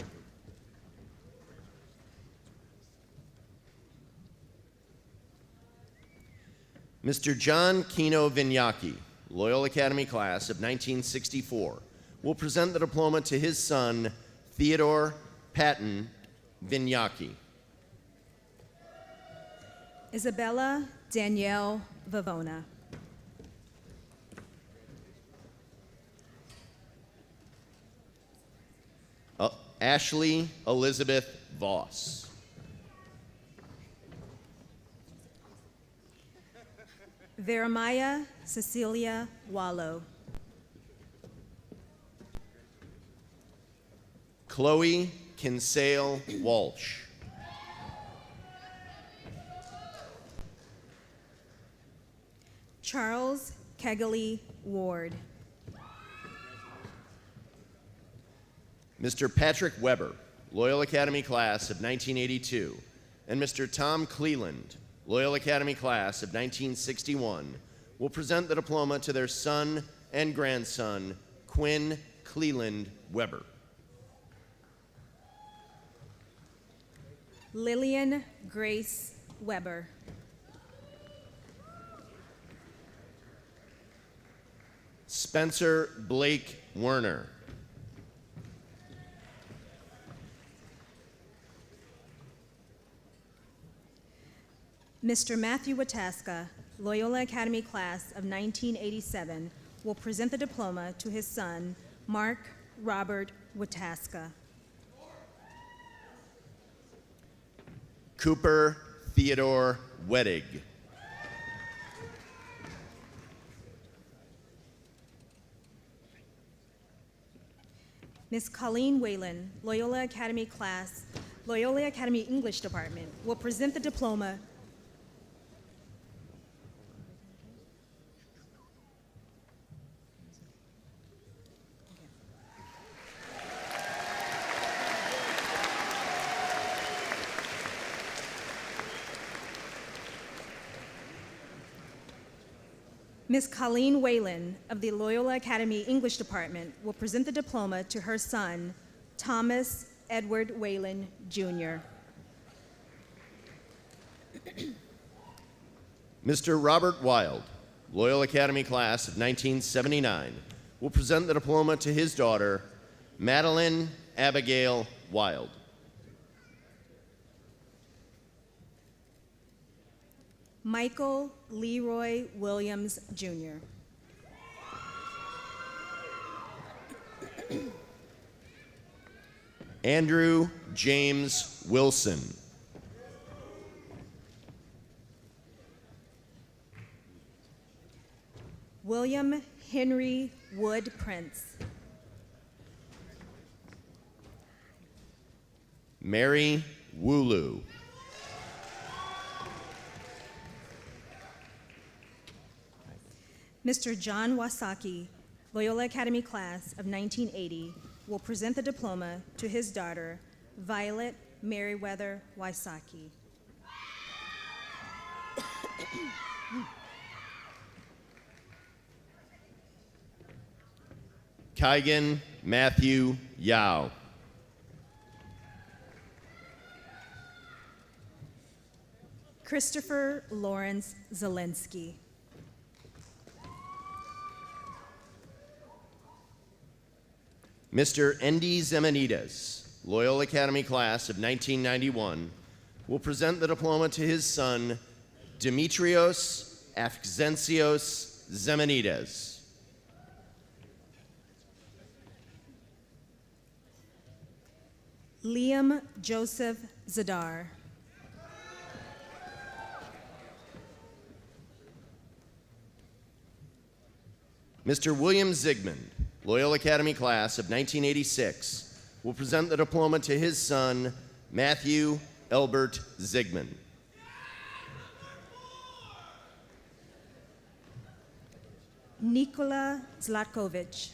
Mr. John Kino Vignacchi, Loyola Academy class of 1964, will present the diploma to his son, Theodore Patton Vignacchi. Isabella Danielle Vavona. Ashley Elizabeth Voss. Veramaya Cecilia Wallow. Chloe Kinsale Walsh. Charles Kegley Ward. Mr. Patrick Weber, Loyola Academy class of 1982, and Mr. Tom Cleland, Loyola Academy class of 1961, will present the diploma to their son and grandson, Quinn Cleland Weber. Lillian Grace Weber. Spencer Blake Werner. Mr. Matthew Wataska, Loyola Academy class of 1987, will present the diploma to his son, Mark Robert Wataska. Cooper Theodore Wedig. Ms. Colleen Whalen, Loyola Academy class, Loyola Academy English Department, will present the diploma Ms. Colleen Whalen of the Loyola Academy English Department will present the diploma to her son, Thomas Edward Whalen, Jr. Mr. Robert Wild, Loyola Academy class of 1979, will present the diploma to his daughter, Madeline Abigail Wild. Michael Leroy Williams, Jr. Andrew James Wilson. William Henry Wood Prince. Mary Wooloo. Mr. John Wasaki, Loyola Academy class of 1980, will present the diploma to his daughter, Violet Merriweather Wysocki. Kygan Matthew Yao. Christopher Lawrence Zelensky. Mr. Endy Zemanides, Loyola Academy class of 1991, will present the diploma to his son, Demetrios Afxensios Zemenides. Liam Joseph Zadar. Mr. William Zigmund, Loyola Academy class of 1986, will present the diploma to his son, Matthew Elbert Zigmund. Nikola Zlatkovic.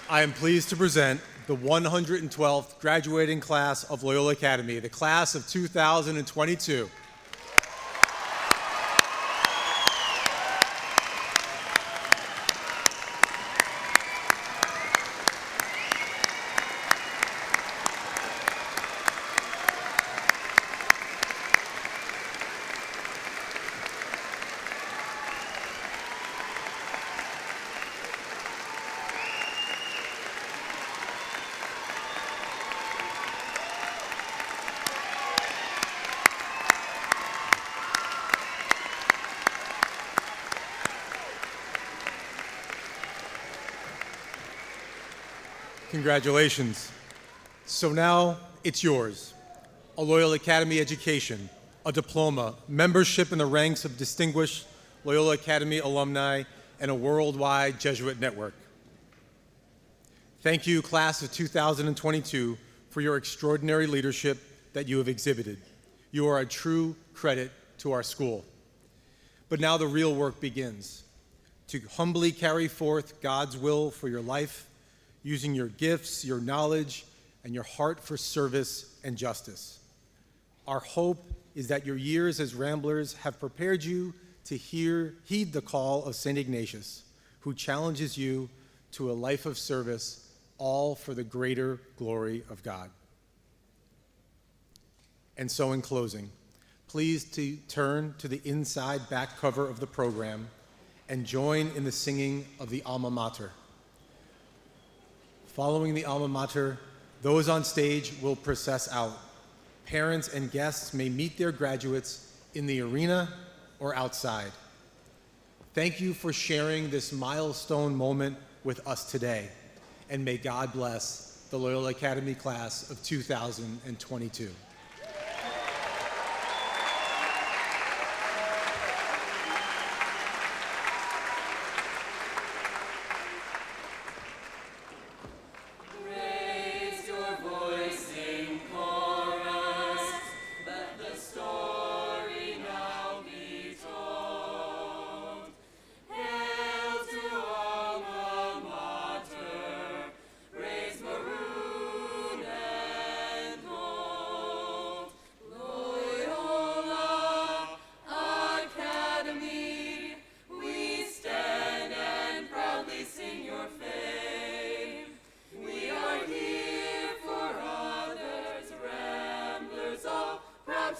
I am pleased to present the 112th graduating class of Loyola Academy, the class of 2022. Congratulations. So now it's yours. A Loyola Academy education, a diploma, membership in the ranks of distinguished Loyola Academy alumni, and a worldwide Jesuit network. Thank you, class of 2022, for your extraordinary leadership that you have exhibited. You are a true credit to our school. But now the real work begins. To humbly carry forth God's will for your life, using your gifts, your knowledge, and your heart for service and justice. Our hope is that your years as Ramblers have prepared you to heed the call of St. Ignatius, who challenges you to a life of service, all for the greater glory of God. And so in closing, please turn to the inside back cover of the program and join in the singing of the Alma Mater. Following the Alma Mater, those on stage will process out. Parents and guests may meet their graduates in the arena or outside. Thank you for sharing this milestone moment with us today, and may God bless the Loyola Academy class of 2022.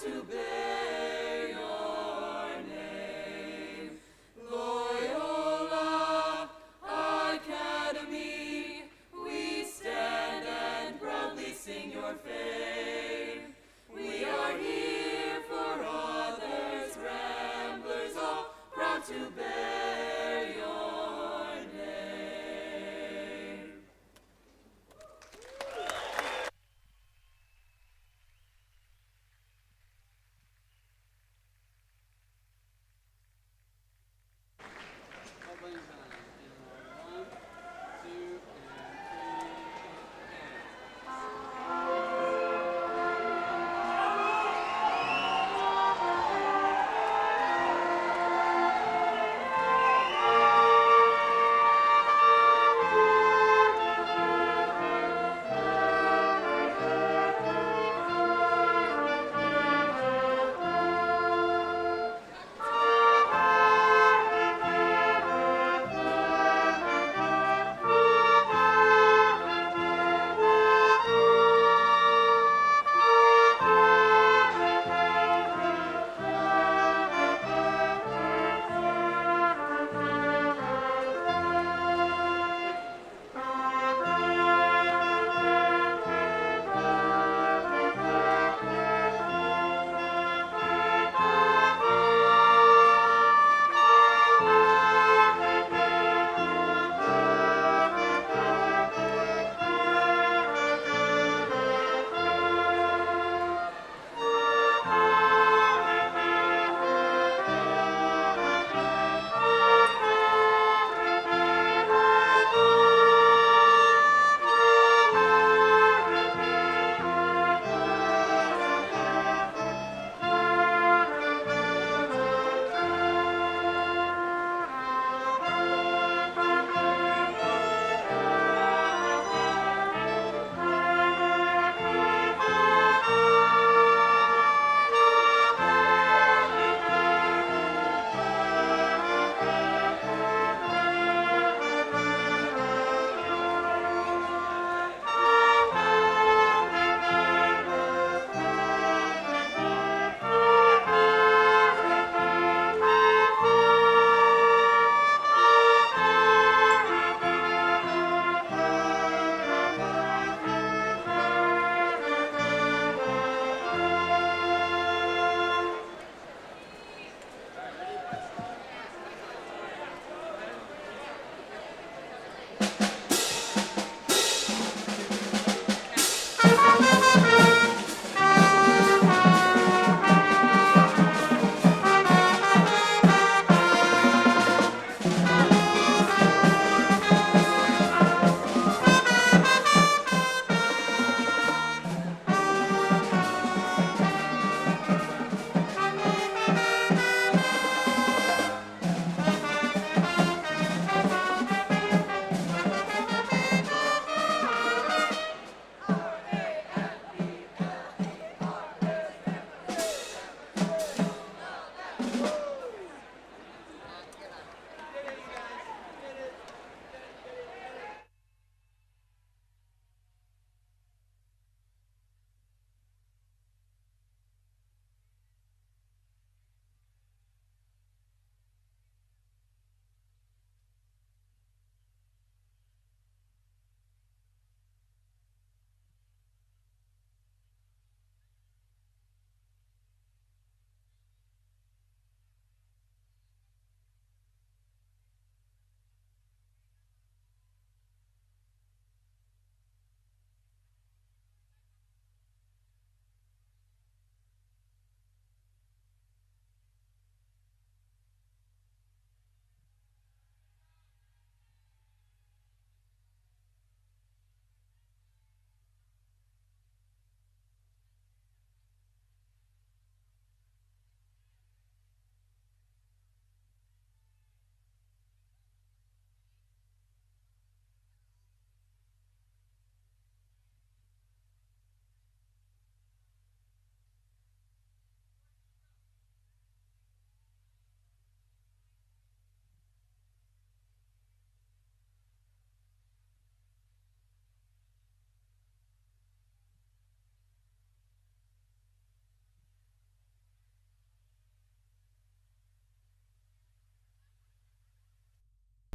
To bear